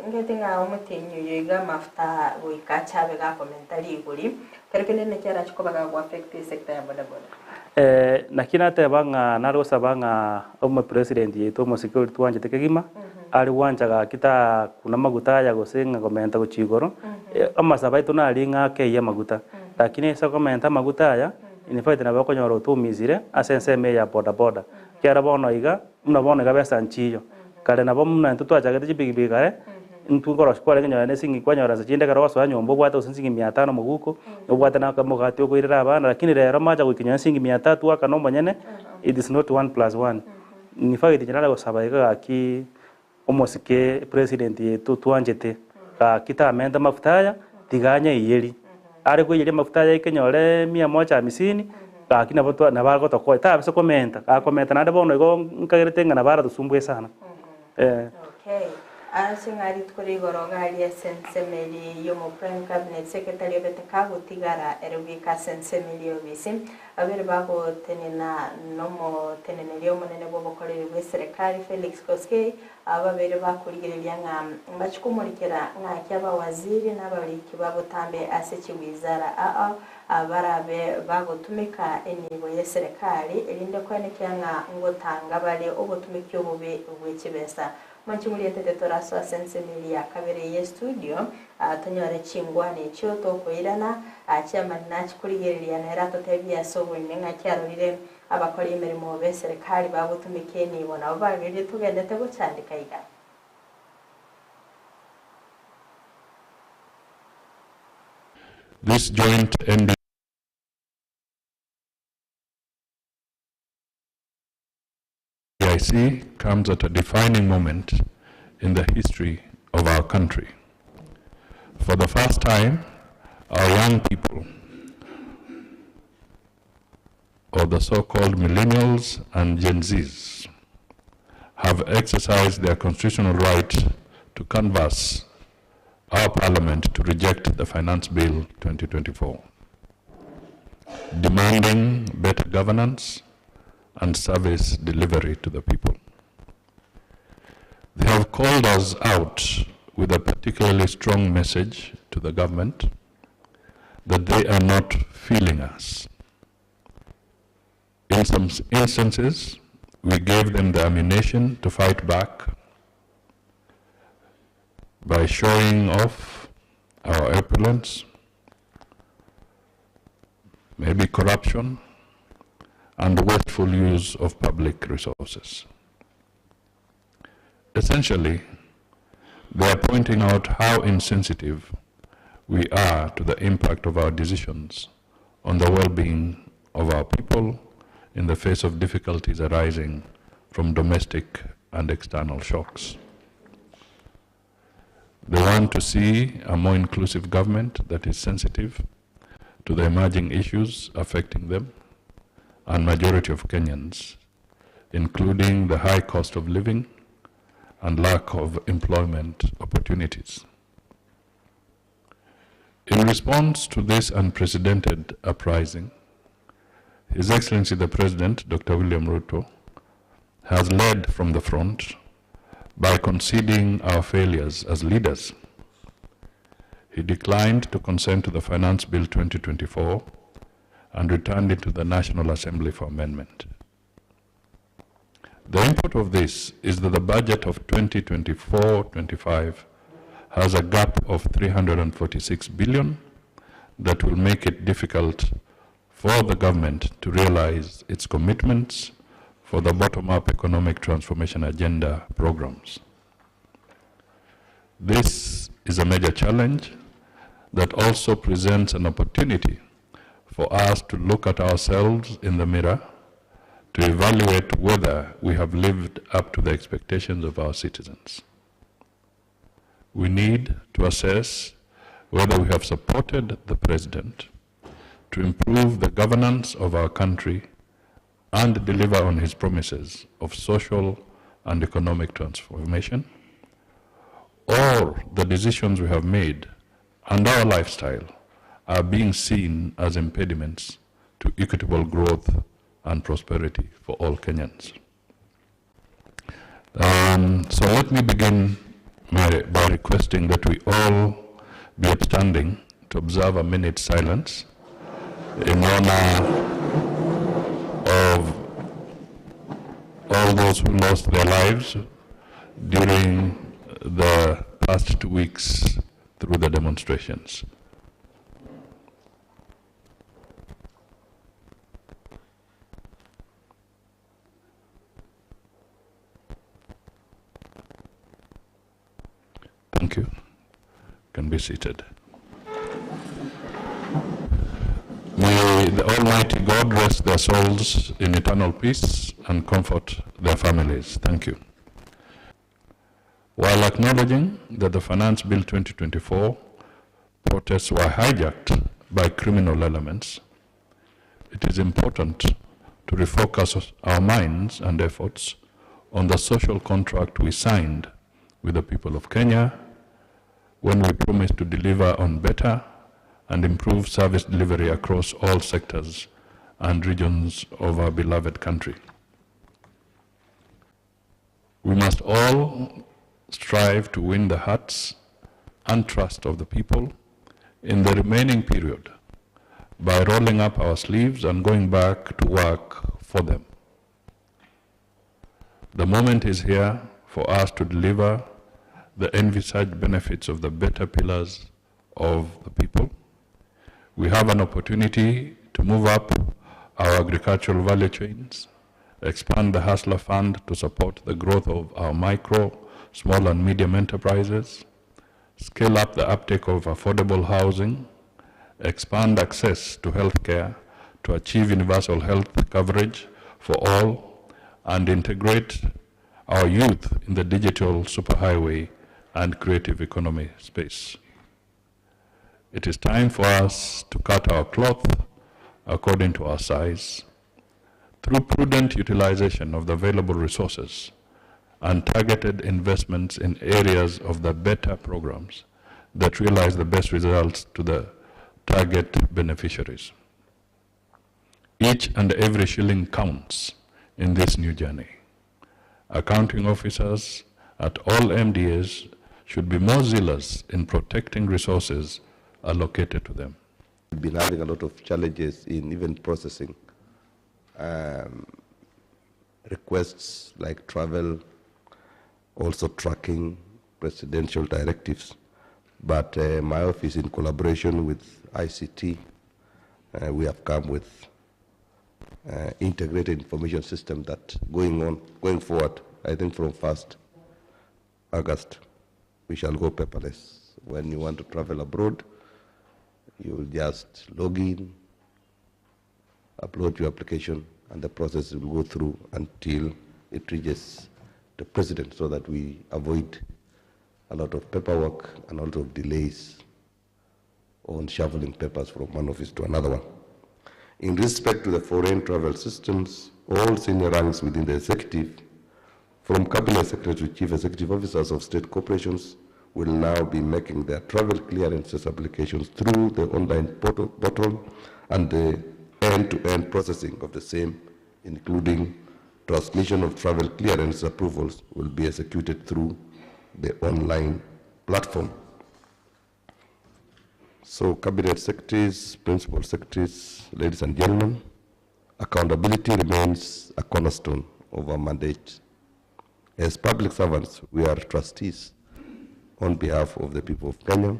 ngetinga umutinyu yiga mafuta wikachabe ga commentary iguri kerekene nekera chikobaga gwa affect sector ya boda boda nakina tebanga naro sabanga omo president yeto mo security wanje tekegima ali wanjaga kita kuna maguta ya gosenga komenta gochigoro amasaba itu nalinga ke ya maguta lakini esa komenta maguta ya inifaita na bako nyoro tumizire asenseme ya boda boda kera bono iga mna bono ga besa nchiyo kale na bomna ntutu ajaga tibigi kare ntungoro shkwale nyo ne singi kwanyora za chinde karo so nyombo bwata usingi 500 muguko obwata na kamugati okwirira abana lakini rero maja gukinya singi 300 akanomba nyene it is not 1+1 ni faiti general gosaba iga ki omosike president yetu twanjete ka kitamenda mafutaya tiganya iyeri ari kuyiri mafutaya ikenyore 150 lakini boto na bago to ko ta bese komenta ka komenta na bono igo nkagerete ngana bara dusumbwe sana okay asingari tukuri goroga ali sensemeli yomo prime cabinet secretary betakago tigara erubika sensemeli obisi abere bago tenena nomo tenene yomo nene bobo korere bwe serikali Felix Koskei ababere bakurigerelia nga bachikumurikira nga cyaba waziri n'abariki babutambe asechi wizara abarabe bagotumika enibo ya serikali elinde kwanekya nga ngotanga bale obotumikyo bube bwekibesa manchimuli etetetora so sensemeli ya kabere ye studio tanyore chingwane cyo to koirana chairman nachikurigerelia na erato tebya sobo nenga cyarurire abakora imirimo be serikali babutumike nibo nabo bagire tugendete gucandika iga This joint IEBC comes at a defining moment in the history of our country. For the first time, our young people, or the so-called millennials and Gen Zs, have exercised their constitutional right to canvass our parliament to reject the Finance Bill 2024, demanding better governance and service delivery to the people. They have called us out with a particularly strong message to the government that they are not feeling us. In some instances, we gave them the ammunition to fight back by showing off our opulence, maybe corruption, and wasteful use of public resources. Essentially, they are pointing out how insensitive we are to the impact of our decisions on the well-being of our people in the face of difficulties arising from domestic and external shocks. They want to see a more inclusive government that is sensitive to the emerging issues affecting them and majority of Kenyans, including the high cost of living and lack of employment opportunities. In response to this unprecedented uprising, His Excellency the President, Dr. William Ruto, has led from the front by conceding our failures as leaders. He declined to consent to the Finance Bill 2024 and returned it to the National Assembly for amendment. The import of this is that the budget of 2024-25 has a gap of 346 billion that will make it difficult for the government to realize its commitments for the bottom-up economic transformation agenda programs. This is a major challenge that also presents an opportunity for us to look at ourselves in the mirror to evaluate whether we have lived up to the expectations of our citizens. We need to assess whether we have supported the President to improve the governance of our country and deliver on his promises of social and economic transformation, or the decisions we have made and our lifestyle are being seen as impediments to equitable growth and prosperity for all Kenyans. So let me begin by requesting that we all be upstanding to observe a minute's silence in honor of all those who lost their lives during the past 2 weeks through the demonstrations. Thank you. Can be seated. May the Almighty God rest their souls in eternal peace and comfort their families. Thank you. While acknowledging that the Finance Bill 2024 protests were hijacked by criminal elements, it is important to refocus our minds and efforts on the social contract we signed with the people of Kenya when we promised to deliver on better and improved service delivery across all sectors and regions of our beloved country. We must all strive to win the hearts and trust of the people in the remaining period by rolling up our sleeves and going back to work for them. The moment is here for us to deliver the envisaged benefits of the better pillars of the people. We have an opportunity to move up our agricultural value chains, expand the Hustler Fund to support the growth of our micro, small and medium enterprises, scale up the uptake of affordable housing, expand access to health care to achieve universal health coverage for all, and integrate our youth in the digital superhighway and creative economy space. It is time for us to cut our cloth according to our size, through prudent utilization of the available resources and targeted investments in areas of the better programs that realize the best results to the target beneficiaries. Each and every shilling counts in this new journey. Accounting officers at all MDAs should be more zealous in protecting resources allocated to them. We've been having a lot of challenges in even processing requests like travel, also tracking presidential directives. But my office, in collaboration with ICT, we have come with integrated information system that going forward, I think from 1st August, we shall go paperless. When you want to travel abroad, you will just log in, upload your application, and the process will go through until it reaches the president, so that we avoid a lot of paperwork and a lot of delays on shuffling papers from one office to another one. In respect to the foreign travel systems, all senior ranks within the executive, from cabinet secretary to chief executive officers of state corporations, will now be making their travel clearances applications through the online portal, and the end-to-end processing of the same, including transmission of travel clearance approvals, will be executed through the online platform. So, cabinet secretaries, principal secretaries, ladies and gentlemen, accountability remains a cornerstone of our mandate. As public servants, we are trustees on behalf of the people of Kenya.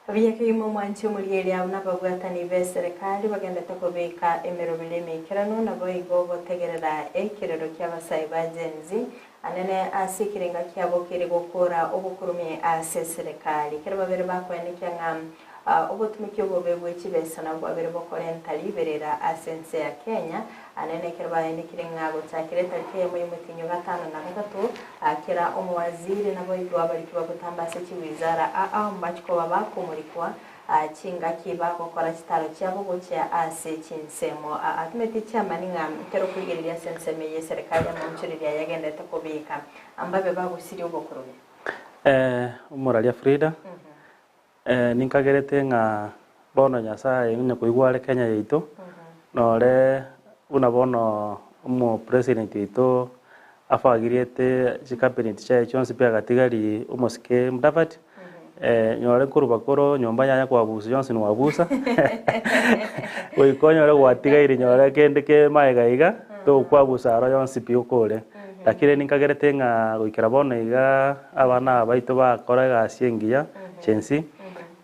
Abiyakimo mwanchi muri ya unabagwatani be serikali bagendete kubika emirobile mekirano nabo igogo tegerera ekirero ky'abasai ba Genzi anene asikirenga kyabo kiri gukora obukurumye ase serikali kero babere bakwanike ngam obutumiki obobebwe kibesa nabwo babere bokorentali berera asense ya Kenya anene kero bayendikirenga gutakireta kemo y'umutinyo 5 na 3 akira omwaziri nabo igwa bari kibagutambase kiwizara ambachiko babakumurikwa chinga kiba gukora kitaro cyabo gukya ase kinsemo atumeti cyamaninga kero kugirirya senseme ye serikali mu nchirira yagendete kubika ambabe bagusiri obukurumye umuralia Frida ninkagerete nga bono nyasaye nyo kuigwale Kenya yito nore una bono umu president yito afagiriete chikabinet cha chonse pia katigari umosike Mudavadi nyore kurubakoro nyomba nyanya kwa busu Johnson wabusa oikonyore gwatiga iri nyore kendeke maigaiga to kwa busara Johnson pio kole lakini ninkagerete nga goikira bono iga abana baito bakora gasiengia chensi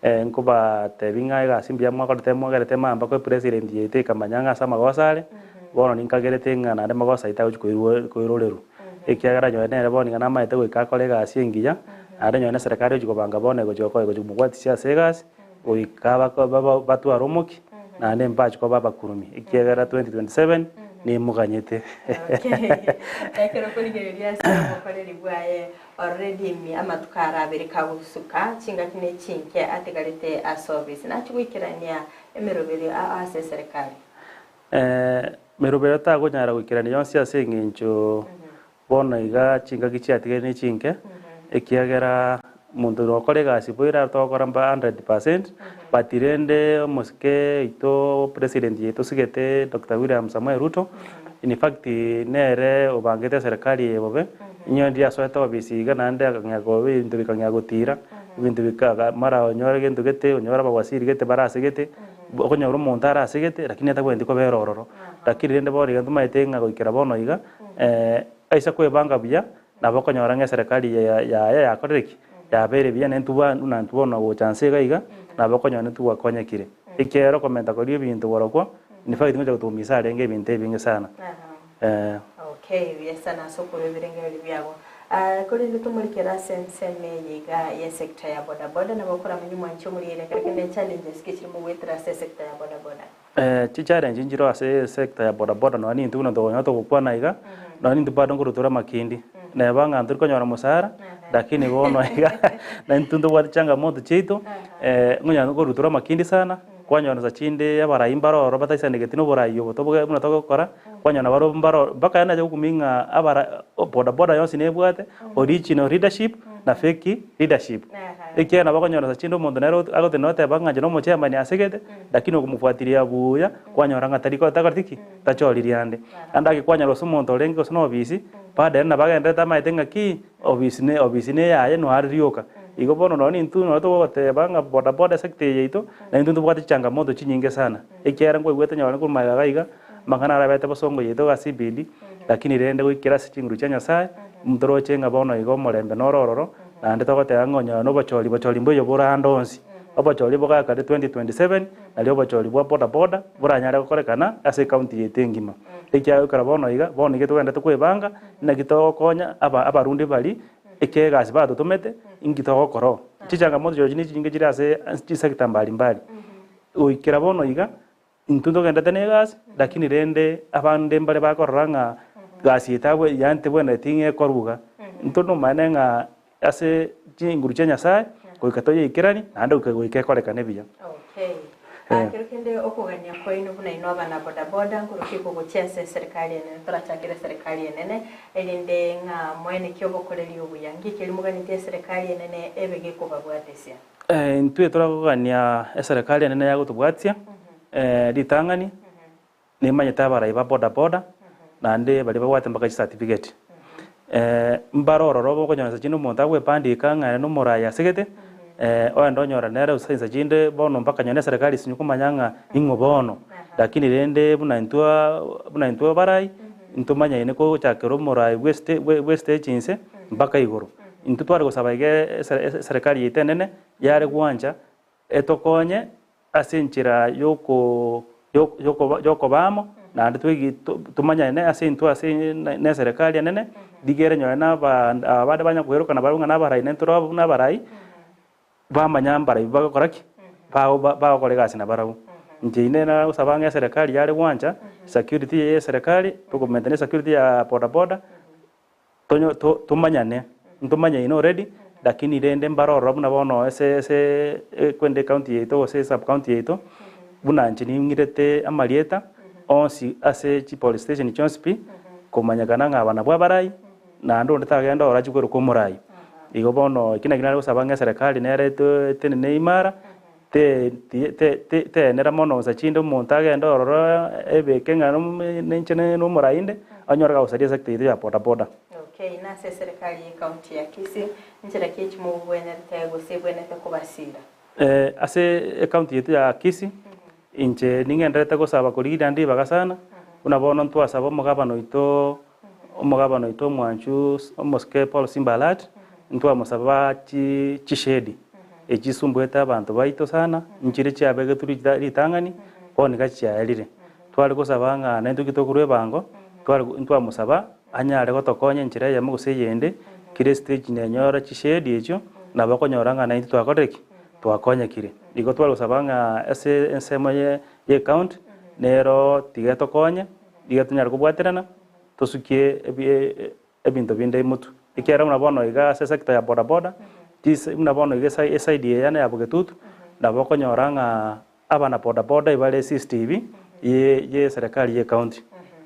nkuba tebinga iga simbia mwakorete mwagerete mamba ko president yete kamanyanga sama gosale bono ninkagerete nga nande magosa ita kuiroleru ikiagara nyone nere bono ngana maite goika kole gasiengia ade nyone serikali jikobanga bono gojumugwati sia segas goikaba ko batu aromoki nande mpachi ko baba kurumi ikiagara 2027 ni muganyete ekero kuligereria sema koleri bwaye already mi amatukara abirika gusuka chinga kine chinke ategarite a service na chwikirania emerobere ase serikali merobere ta gonyara gwikirania yonse ase ngincho bono iga chinga gichi atigene chinke ekiagera muntu rokorega sipoira tokora 100% batirende muske ito president yeto sigete Dr. William Samoei Ruto in fact nere obangete serikali yebobe inyo ndia soeta obisiga nande akanyago bintu bikanyagotira bintu bikaga mara onyore gento gete onyora bagwasiri gete barase gete okonyora umuntu arase gete lakini atakwende ko berororo lakini rende bori gantu maitenga goikira bono iga aisa kwebanga bya nabokonyora nge serikali ya koreki yabere bya nentuba unantubona wo chance gaiga nabokonyone tuwa konyekire ikero komenta kuri bintu borokwa ni fact meje gutumisa renge binte binge sana okay yesana sokuru birenge byabo kuri nditumurikira senseme yiga ya sector ya boda boda na bakora mu nyumancho muri ile kare challenges kiri mu wetera sector ya boda boda chi challenge njiro ase sector ya boda boda no ni ntuno ndo nyoto kukwana iga no ni ndubado ngurutura makindi na banga ndur konyora musara lakini bono iga na ntundo wa changamoto chito ngunya ngurutura makindi sana kwanyona za chinde yabaraimba roro bataisane getino borayo botobuga muna tokora kwanyona baro mbaro baka yana je kuminga abara boda boda yonsi nebwate original leadership na fake leadership ikiana bakonyona za chindo mondo nero agote note banga no mochema ni asegete lakini okumufuatilia buya kwanyora ngatariko takartiki tachoririande andake kwanyora sumonto lengo sono bisi baada na bagende tamaitenga ki obisi ne yaye no arioka igo bono no ni ntu no to te banga boda boda sector yeito na ntu bwate changamoto chinyinge sana ikiara ngo igwete nyawani ku magaga iga mangana rabete basongo yeito ga CBD lakini rende gwikira singuru cha Nyasaye mutoro chenga bono igo morembe no rororo na ndito gote angonya no bacholi mboyo bora ndonsi abacholi boga ka 2027 na lyo bacholi bwa boda boda buranyare gukorekana ase county yetengima ikiara ukara bono iga bono igeto genda tukwebanga na gitokonya abarundi bali ikega sibato tumete ingito koro chichanga moto joji ni chinge jirase sector mbali uikira bono iga intundo genda tene gas lakini rende abande mbale bakoranga gasi tabwe yante bwena tinge koruga ntono manenga ase chinguru cha Nyasaye koikatoye ikirani ande ukegwike korekane biya kero kende okugania kwa ino buna ino abana boda boda ngurukiko guchese serikali ene turachakira serikali ene elinde nga mwene kyobo koreri obuyangi kiri muganite serikali ene ebege kubabwatesia ntwe turakugania serikali ene ya gutubwatia ditangani ni manyeta baraiba boda boda nande bali babwate mbaka certificate mbaroro robo konyana chino montagwe pandika ngane no moraya segete oendo nyora nere usainza jinde bono mpaka nyone serikali sinyukumanyanga ingo bono lakini rende buna intua barai intumanya ine ko chakero morai west agency mpaka igoro intutware gusabage serikali yitenene yare gwanja etokonye asinchira yoko bamo na nditwigi tumanya ine asintu ne serikali nene digere nyona abade banya kuheruka na barunga na barai nenturo na barai bamanyambara bibakoraki bao kolegasi na barau njine na usabanga serikali yale wanja security ya serikali tuko maintain security ya boda boda tumanyane ntumanya ino already lakini rende mbaroro buna bono ese kwende county yeto ose sub county yeto buna njini ngirete amalieta onsi ase chi police station chonspi komanyagana ngabana bwa barai na ndo nditagenda orajugero ko murai igo bono kina usabanga serikali nere tene neimara te nera mono za chindo montage ndororo ebeke ngano nenchene no murainde anyora usadia sector ya boda boda na serikali county ya Kisii nchira kichi mu bwene tego sebwene te kubasira ase county yetu ya Kisii inche ningendete gusaba kurigida ndi bagasana unabono ntwasaba mugabano ito mwanchu omoske Paul Simbalat ntwa musaba chishedi echisumbueta abantu baito sana nchire cyabege turi litangani oni gacyalire twali gusabanga nendo gitokurwe bango ntwa musaba anyare gotokonye nchire ya muguseyende kire stage nenyora chishedi echo nabakonyoranga na twakoreki twakonye kire igo twali gusabanga ensemo ye account nero tigetokonye digatunyara kubwaterana tosukie ebinto binde mutu ikiara unabono iga sector ya boda boda unabono iga side yana ya bugetutu nabokonyoranga abana boda boda ibale CCTV ye serikali ye county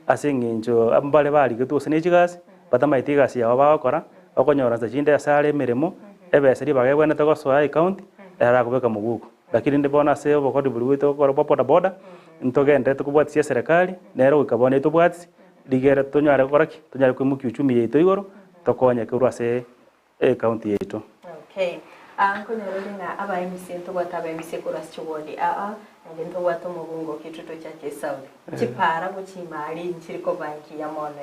asinginjo ambale bali getu senejigas batamaitigas ya babakora okonyora za jinde asale mirimo ebeseri bagebwana togoso ya county era kubeka muguko lakini ndibona se obokodi bulwito ko boda boda ntogende tukubwatsia serikali nero ikabone tubwatsi digera tonyare koraki tonyare kwimuki uchumi yeto igoro tokonye kurwa se county yeto nkonyororina aba MC ntogwataba MC kurasi chubodi ngento wato mubungo kituto cha Saudi chipara guchimali nchiriko banki ya mono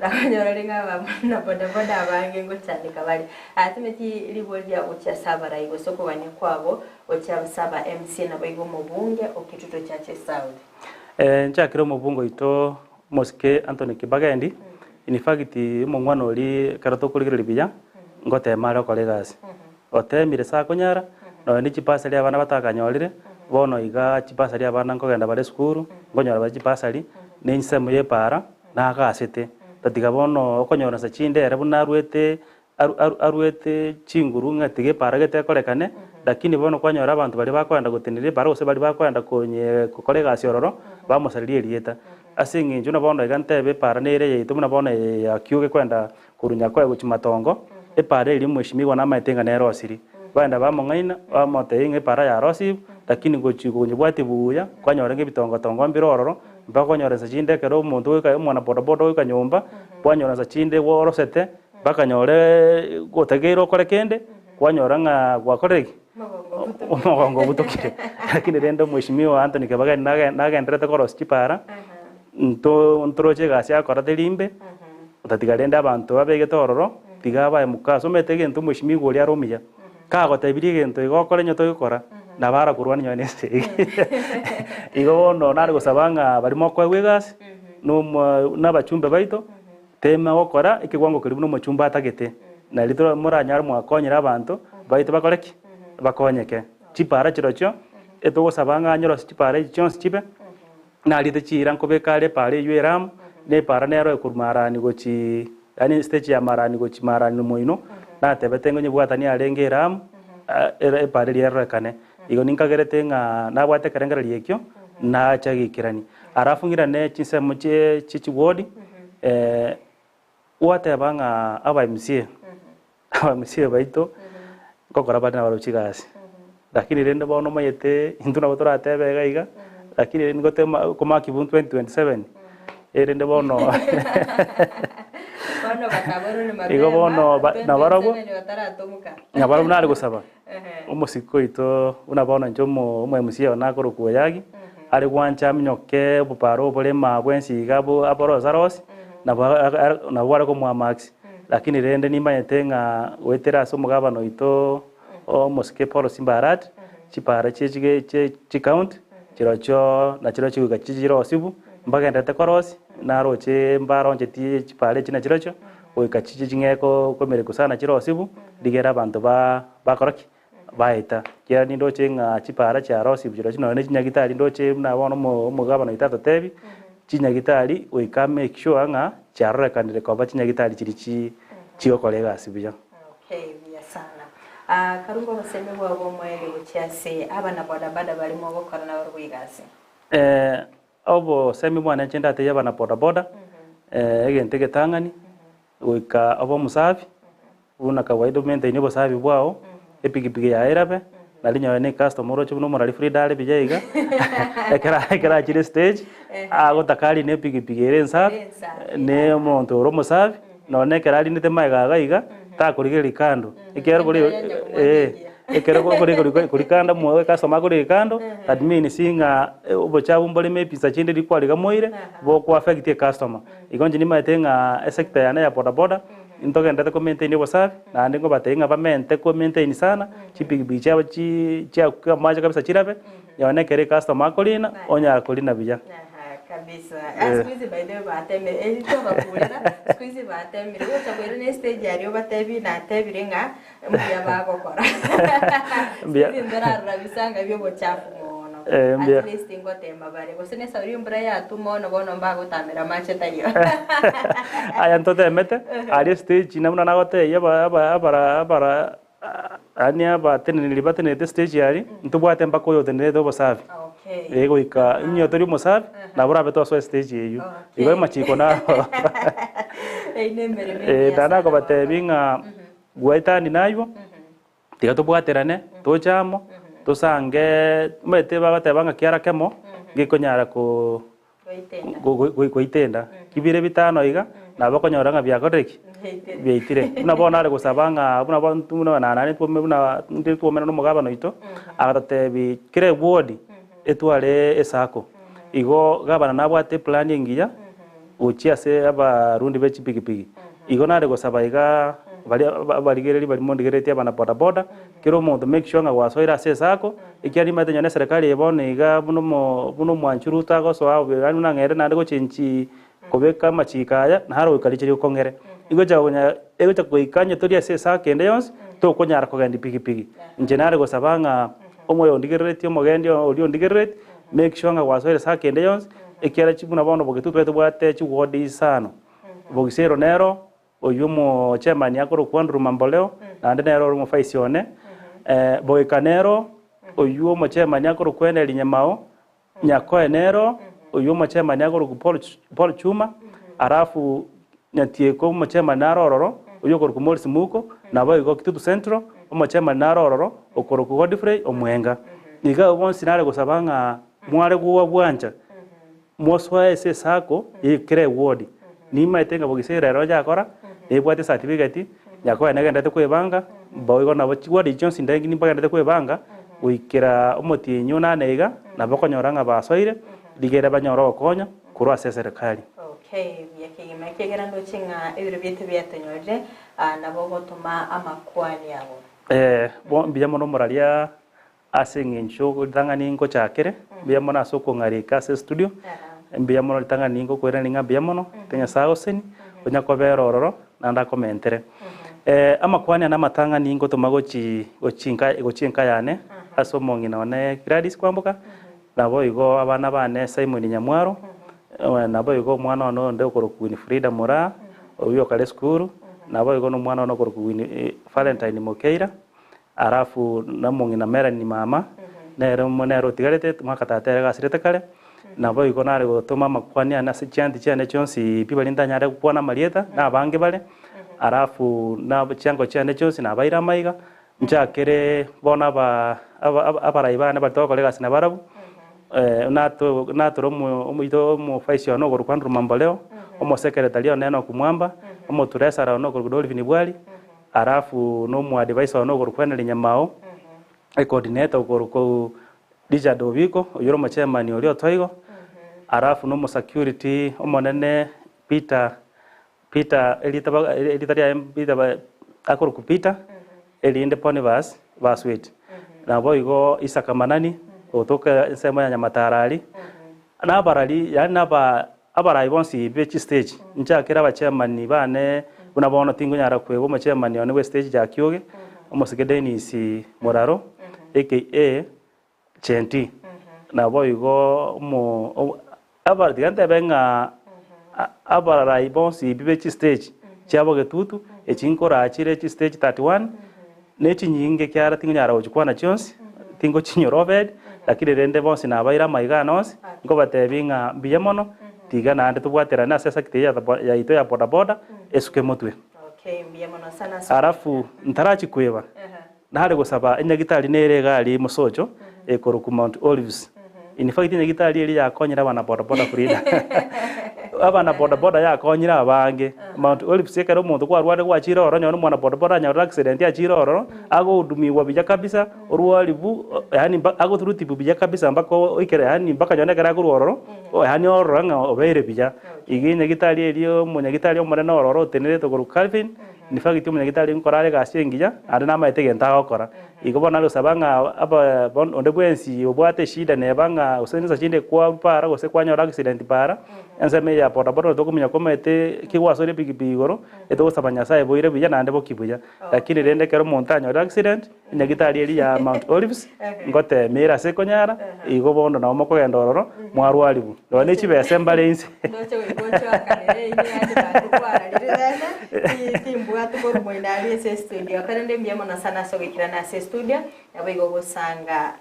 nakonyororina na boda boda abange ngo cyane kabali atumeti libodia ucha sabara igo soko bane kwabo ucha saba MC na baigo mubunge okituto cha Saudi nchakiro mubungo ito Moske Anthony Kibagendi in fact mongwana oli karato kuligere biya ngote mara kolegasi otemire sa kunyara no ni chipasali abana batakanyorire bono iga chipasali abana nkogenda bare skuru ngonyora ba chipasali ni nsemo ye para na gasete tatiga bono okonyora sa chinde era buna aruete chinguru ngatige para gete korekane lakini bono kwanyora abantu bali bakwenda gutinire para ose bali bakwenda konye kolegasi ororo bamusaririe rieta asingi njuna bono igantebe para nere yitu muna bono ya kiuge kwenda kurunya kwa guchimatongo epara eri mweshimiwa na maitenga na erosiri banda bamongaina bamoteinga para ya rosi lakini gochigonyibwate buya kwanyora ngebitongo tongo mbirororo mbakonyora sa chinde kero umuntu wika mwana bodaboda wika nyumba kwanyora sa chinde worosete bakanyore gotegeiro kore kende kwanyora nga gwakoreki mogongo butokire lakini rendo mweshimiwa Anthony Kabaga nagenderete korosi para ntoroche gasi akora delimbe utatigarenda abantu babegete ororo tigaba mukaso metege ntu mweshimiwa uri aromiya kagotebirie gento igokore nyoto gikora nabara kurwani nyone se igo no nari gusabanga barimo kwegwe gasi no nabachumbe baito tema gokora ikigwango kiribu no muchumba atagete na litro muranyara mwakonyera abantu baito bakoreki bakonyeke chipara chirocho eto gusabanga nyoro chipara chonse chibe na lite chira nkobekale pare yueram ne para nero kurmarani gochi yani stage ya marani gochi marani moino na tebetengo nyibwatani arenge ram era pare lierre kane igo ninkagerete nga nabwate karengera liekyo na chagikirani arafungira ne chinse muche chichi wodi wate banga aba MCA baito kokora bana baruchigasi lakini rende bono mayete intuna botora tebega iga lakini ngote koma kibu 2027 rende bono igo bono na barago na barago nari gusaba umusiko ito unabona njomo MCA na korukuwa yagi ari gwancha minyoke buparo bolema bwensi gabo aporo zaros na bwara ko mwa max lakini rende ni mayete nga wetera so mugabano ito o moske poro simbarat chipara chi count chirocho na chirocho gachiro sibu mbaga ndate korosi na roche mbaronje ti chipare china chirocho oikachichi chingeko komere kusana chiro sibu digera bantu bakoroki baita kya ni ndoche nga chipara cha rosi chirocho no ne chinyagitari ndoche na bono mugabano itato tebi chinyagitari oika make sure nga charore kanire ko bachinyagitari chirichi chiyo kolega sibuja. Okay, biya sana. Karumba baseme bwabo mwele bucyase abana boda barimo gukora na rwigase. Obo semi mwana chenda te yabana boda egente getangani wika obo musafi una kawaida mente ni bosafi bwao epigipigi ya erabe nalinyo ne customer rocho no morali free dale bijaiga ekara chile stage ago takali ne pigipigi erensa ne monto ro musafi no ne kerali ne tema iga ta kurigeri kando ikero kuri ekero kuri kanda mwe customer kuri kando admin singa obochabu mbole me pisa chinde likwali gamoire bo ko affect customer igonje ni maitenga sector yana ya boda intoke ndate ko maintain wasafi na ndingo batenga ba mente ko maintain sana chipigi chaba cha maji kabisa chirabe yone kere customer kolina onya kolina bija kabisa squeeze by the bateme elito bakulera squeeze bateme ryo chakwere ne stage yari batebi na tebirenga mbiya bagokora mbiya ndara rabisanga byo bochafu mono at least ngote mabare bosene sauri umbra ya tumono bono mbago tamera mache tayo aya ntote mete ari stage na muna gote ya bara ania batene libatene de stage yari ntubwate mbako yo tene do bosafi ego ika inyo tori musafi na bora beto so stage yeyo igo machiko na dana ko batebinga guaitani nayo tiga to bwaterane to chamo to sange mete bagatebanga kiara kemo gikonyara ko itenda kibire bitano iga na bakonyora nga byakoreki byaitire unabona ari gusabanga unabona nana ni twomena no mugabano ito agatebi kire wodi etwale esako igo gabana nabwate planning ya uchiase abarundi bechipigipigi igo nare gusaba iga bali mondigereti abana boda kiro mo to make sure nga wasoira sesako ikiani matenya na serikali ebone iga buno mwanchuruta go so abo yani nangere nande go chenchi kobeka machikaya naharo ikarichiri ukongere igocha kunya egocha kuikanya toria sesa kende yons to kunyara kugenda pigipigi njenare gosabanga omoyo ndigereti omogendi oli ndigereti make sure nga wasore sa kende yons ekiara chibuna bono bogetutu eto bwate chiwodi sano bogisero nero oyumo chairman yakoro kwandru mamboleo nande nero rumo faisione boikanero oyumo chairman yakoro kwene linyamao nyako enero oyumo chairman yakoro ku Paul Chuma arafu nyatieko mo chairman narororo oyokoro ku Morris Muko nabo igo Kitutu Central omo chairman narororo okoro ku Godfrey omwenga niga bonsi nare gosabanga mware guwa bwanja mwoswa ese sako ikire ward ni maitenga bogisera roja akora ebwate certificate nyako enegende kwebanga boigo nabo ward Johnson ndengi nimbagende kwebanga uikira omotinyo naneiga nabokonyoranga basoire ligera banyoro okonya kurwa serikali. Okay, yakigima kegerando chinga ebiro byete byatonyoje nabo gotuma amakwani yabo. Mbiya mono moralia asengencho tangani ngo chakere mbiya mono asoko ngarika se studio mbiya mono tangani ngo kwera ninga mbiya mono tenya saoseni onya kobero ororo nanda komentere amakwani ana matanga ningo tumagochi gochinka yane asomo ngina one Gladys kwambuka nabo igo abana bane Simon Nyamwaro nabo igo mwana ono nde okoro kuini Frida Mora oyo kale skuru nabo igo no mwana ono okoro kuini Valentine Mokeira arafu namongina mera ni mama nero monero tigarete mwakatatera gasirete kale nabo igo nare gotoma makwani ana sechanti cyane cyonsi pibalinda nyare kupona marieta na bange bale arafu na chango cyane cyonsi na bayira maiga njakere bona abaraibana batokolega sina barabu nato omuito mu faisio no gorukwandu mamboleo omo secretary oneno kumwamba omo turesa ono gorudolfi ni bwali arafu no mu advisor ono gorukwana linyamao coordinator goruko dija doviko oyoro mo chairman oli otoigo arafu no mo security omonene Peter elitaria Peter akoro kupita elinde ponivas vaswet nabo igo isakamanani otoka sema ya Nyamatari na barali yani naba abarai bonsi bechi stage nchakira ba chairman bane unabona tingo nyara kwego mo chairman one we stage ja kyoge omosigedeni si moraro aka Chenti nabo igo mo abar digante benga abarai bonsi bechi stage chabo getutu echinkora achire chi stage 31 nechi nyinge kyara tingo nyara ochukwana chonsi tingo chinyorobed lakini rende bonsi na baira maiganos ngo batebinga biyemono tiga na ande tubwatera na sesa kiteya ya ito ya boda boda esuke motwe. Okay, biyemono sana. Arafu ntarachi kweba na hare gosaba enyagitari nerega ali musojo ekoro ku Mount Olives in fact enyagitari eri yakonyera bana boda boda Frida abana boda boda yakonyira abange Mount Olives ekero muntu kwa rwade kwa chiroro nyono mwana boda boda nya accident ya chiroro ago udumiwa bija kabisa urwalibu yani ago turutibu bija kabisa mbako ikere yani mbaka nyone kara kuroro yani oranga obere bija iginye gitari elio munya gitari omorena ororo tenere to Calvin in fact munya gitari nkorare gasengija ari nama etegenta okora igobona lo sabanga aba onde bwensi obwate shida ne banga usenza chinde kwa para gose kwa nyora accident para enseme ya boda boda to kumenya komete kiwaso le bigibigoro eto sabanya sai boire bija nande bokibuja lakini rende kero montaña ora accident nya gitari eli ya Mount Olives ngote mira sekonyara igobondo na omoko gendororo mwarwalibu ndo ne chibe assembly inse ndoche wegocho akanere ine ande batwara lirene timbu atugoro moinali ese studio karende mbiyemo sana sogikira na ese studio yabo igobosanga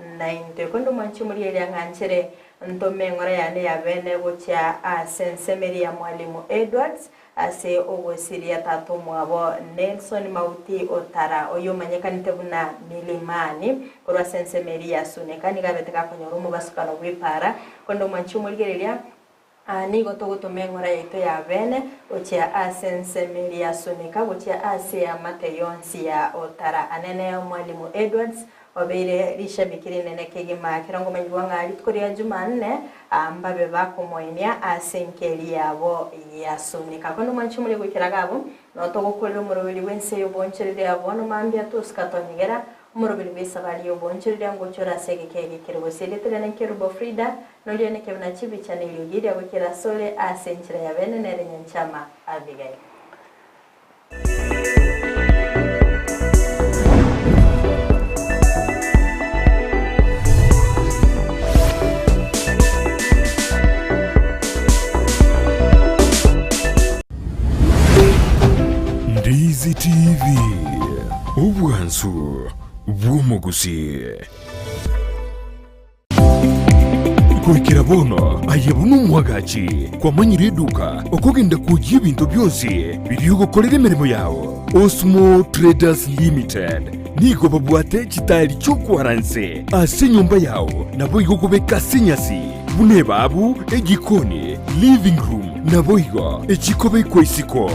90 kondo manchi muri eli anganchere ntome ngora yane ya bene gocha asensemeri ya mwalimu Edwards ase ogosiria tatu mwabo Nelson Mauti Otara oyo manyekanite buna milimani korwa sensemeri ya sunekani gabeteka konyorumu basukano gwipara kondo manchi muri gereria nigo togotome yaito ya bene ochia asensemeri ya sunika gocha ase ya mateyonsi ya Otara anene mwalimu Edwards obere rishabikiri nene kegima kirango manjwanga alikoria Jumanne ambabe bakomoenia asenkeri yabo yasunika kono manchumule gukiragabo no togokorera umurobiri wense yoboncherere yabo no mambya tuskatonyegera umurobiri w'isabari y'ubonjirira ngo cyora segekege kirbo sereterane kirubo Frida noliyone kebna chibi cyane yugiri abukira sole asenchira ya bene nere nyanchama Abigail. Ndizi TV ubwansu bw'umugusi kwekera bono ayabona umwagaci kwamanyira iduka okogenda kujya ibintu byose biri gukorera imirimo yawo Osmo Traders Limited nigo babwate kitari cyo kwaranse ase nyumba yawo nabo igokubeka sinyasi bune babu egikoni living room nabo igo ekikobe kwesiko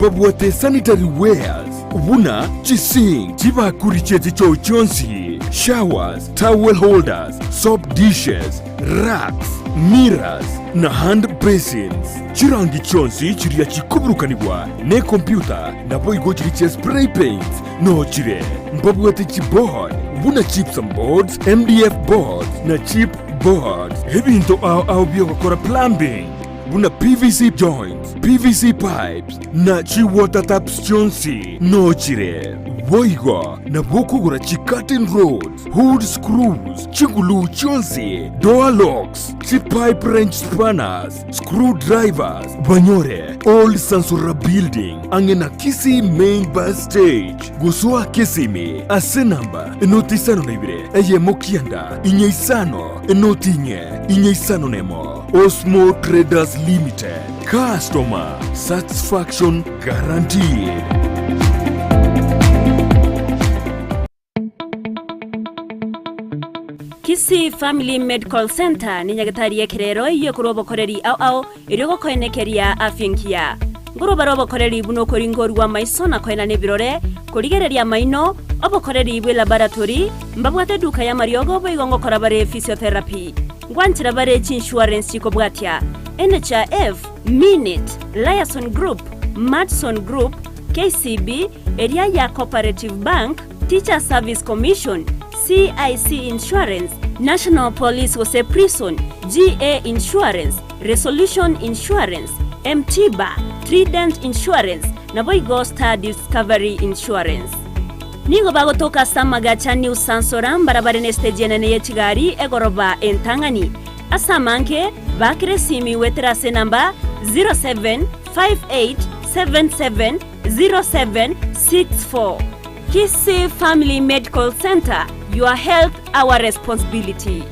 babwate sanitary wares ubuna chising chibakurichezi cyo cyonsi showers towel holders soap dishes racks mirrors na hand basins chirangi cyonsi kiriya kikuburukanirwa ne computer nabo igo kiri spray paint no chire mbabwate keyboard ubuna chips and boards MDF boards na chip boards ebinto au byo gukora plumbing buna PVC joints, PVC pipes, na chi water taps chonsi, no chire. Boigo, na bokugura chi curtain rods, hood screws, chingulu chonsi, door locks, chi pipe wrench spanners, screwdrivers, banyore, old Sansura building, angena kisi main bus stage, gusua kisimi, ase namba, enotisano naibire, eye mokianda, inyeisano, inyeisano nemo. Osmo Traders Limited. Customer satisfaction guaranteed. Kisi Family Medical Center ni nyagatari ya kirero iyo kurobo koreri au iriko koenekeria afyenkia. Nguroba robo koreri buno koringori wa maisona koena nebirore kurigereria maino obo koreri ibwe laboratory mbabwate duka ya mariogo boigongo korabare physiotherapy. Ngwanchira bare insurance chiko bwatia NHIF, Minute, Liason Group, Madson Group, KCB, Area ya Cooperative Bank, Teacher Service Commission, CIC Insurance, National Police Wose Prison, GA Insurance, Resolution Insurance, MTBA, Trident Insurance, na Boigo Star Discovery Insurance. Nigo bago toka samaga cha New Sansoram barabara neste jenene ye Kigali egoroba entangani. Asamanke bakire simi weterase namba 0758770764. Kisi Family Medical Center, your health our responsibility.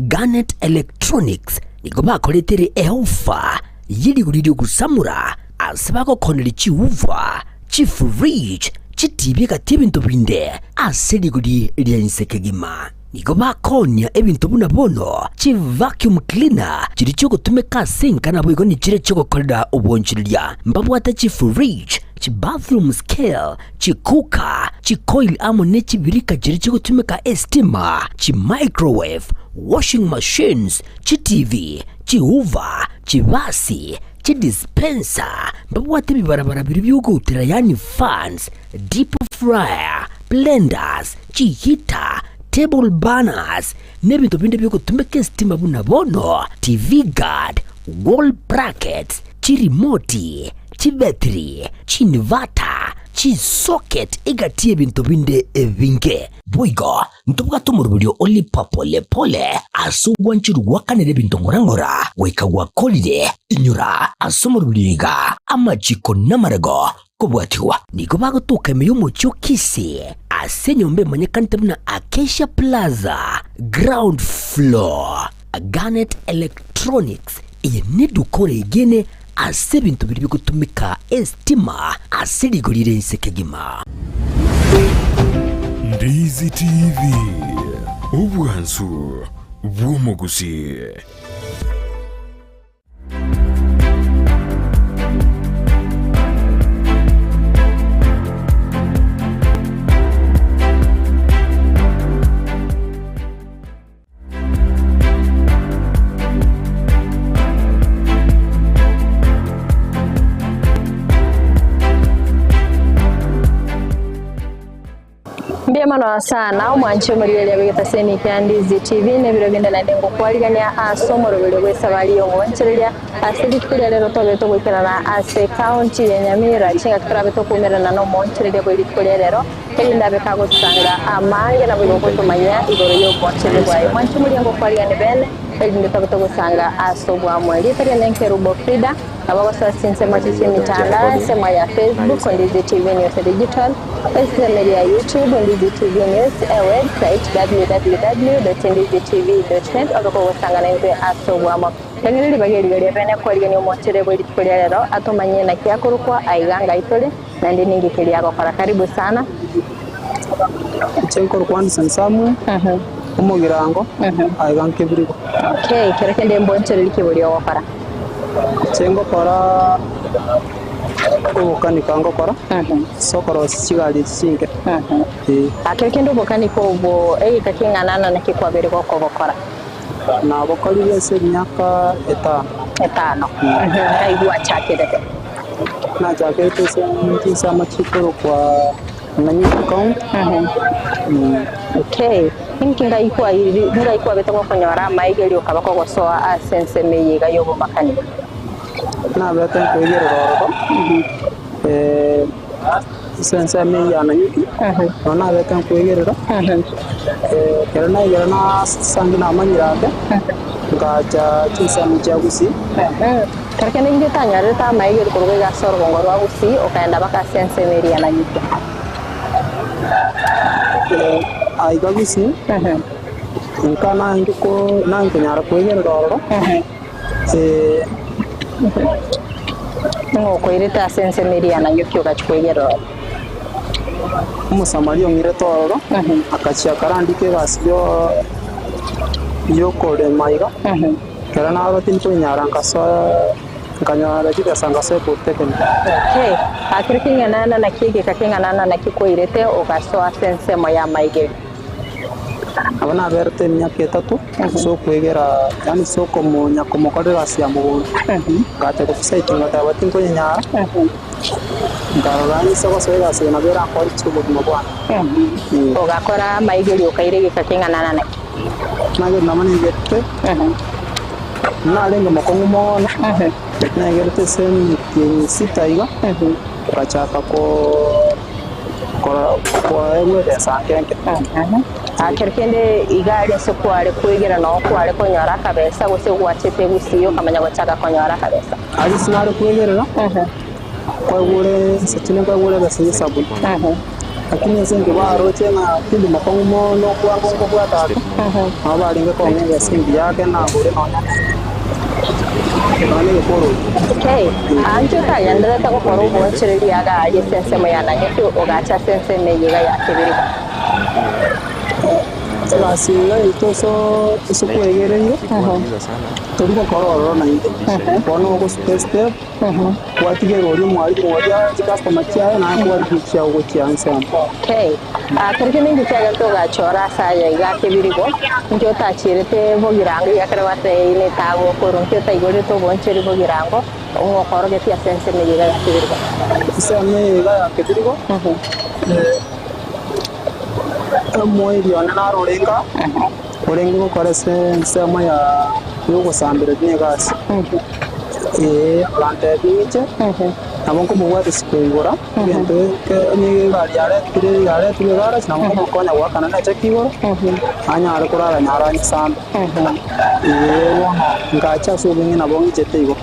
Garnet Electronics niko bakoletere eofa yiri guriri gusamura asabako koneri chiuva chifridge chitibye katibintu binde aseri guri ryensekegima niko bakonya ebintu buna bono chi vacuum cleaner chiri cyo gutumeka sinka nabo igo ni chire cyo gukorera ubonjirya mbabwata chifridge chi bathroom scale chi cooker chi coil amone chibirika chiri cyo gutumeka estima chi microwave washing machines chi TV chi hoover chi basi chi dispenser mbabwata bibarabara biri byugutira yani fans deep fryer blenders chi heater table banners nebintu binde byo gutumeka estima buna bono TV guard wall brackets chi remote chi battery chi inverter chi socket igatie bintu binde ebinge boiga ntubwa tumurubyo oli papole pole asugwa nchirugwa kanere bintu ngorangora wekagwa kolide inyura asomurubyiga amachiko namarago kubwatiwa niko bagutuka meyo mucyo kisi asenyombe manyekante buna Acacia Plaza ground floor Garnet Electronics iyi nidukore igene ase bintu biri gutumika estima aserigurire insekegima. Ndizi TV ubwansu bw'umugusi. mano sana umwanche muri ile bigeta seni kandi TV ne biro genda na ndengo kwaligania asomo rubiro gwesabali yo mwancheria asidi kuri lero tobe to gwikana na ase county ya Nyamira chinga kirabe to kumera na no mwancheria bwo kuri lero ili ndabe kago tsanga amange na bwo kutumanya igoro yo mwancheria bwa mwanche muri ngo kwaligania bene ili ndabe to gusanga asobwa mwali tari nenkerubo Frida abako sasinse machichi mitanda sema ya Facebook Ndizi TV News Digital sema ya YouTube Ndizi TV News website www.ndizitv.net abako gusanga nengwe asobwamo tangiriri bageri gari bene kwaligania mwancheria bwo kuri lero atomanye na kyakurukwa aiganga itole na ndi ningi kili yako para karibu sana Chenko Rwanda Sansamu umugirango aiganke birigo okay kerekende mboncheria kiburi wakora Chengo para ubukani kango kora sokoro sigali singe akerekende ubukani ko ubo kakingana na kikwabere ko gukora na bokali yese myaka etano aigwa chakirete na chakirete sema machikoro kwa nanyikon okay inkinga ikwa beto ko nyara maigeli ukabako gosoa asense meyiga yobo makani na beto kwegero roro sense meya na yuki na beto kwegero kerana sangina manyirate ngacha chisa muchagusi karekene ngi tanyare ta maigeli kurwega soro ngorwa gusi okaenda baka sense meya na yuki aigagusi nkana ngiko nange nyara kwegera roro ngo ireta sense media na yukyo gachikwegera umusamari ongire toro akachia karandike basyo yokore maiga kana na abatin ko nyara ngaso nganyara jika sanga se potekeni okay akirikinga na kige kakingana na kikoirete ugasoa sense moya maige abana berte myaka 3 so kwegera yani so komo nyakomokorera sia mugo ngate ko site ngata batin ko nyara ngarani soko soega se na bera ko chugo mabwana ugakora maige ukaire kakingana na nage namani gette na lenga makongo na gerete sen sita iga kachaka ko ewe de sankenke akerkende igari se kware kwegera no kware ko nyara kabesa gose gwachete gusiyo kamanya gwachaka ko nyara kabesa ali sinare kwegera kwa gure setine kwa gure basi sabu lakini senge baro tena kindi makongo no kwa ngo kwa tatu aba linge ko ngenge simbi yake na gure no okay anjo ka yandra ta ko poro bocheri yaga aje sense mayana nyo ogacha sense meyiga yakebiri Sila itu so kuegereyo turiko kororo na inde bono ko step watige gori mwali moja customer kia na ko kicha ugo kiansa okay akarike ningi kya to ga chora sa ya ga kebirigo njo ta chirete bogirango ya karwate ile tago ko ronke ta igore to boncheri bogirango o koro ge tia sense meyiga ya kebirigo same ga kebirigo moiri ona na rolenga orengo kore sema ya yugo sambere ne gas plante biche nabonko muwa dispegora gento ke ni gari yare tule gara nabonko konya wa kana na chekigoro anya ale kurara nyara ni sambe ngacha subingi nabongi chetego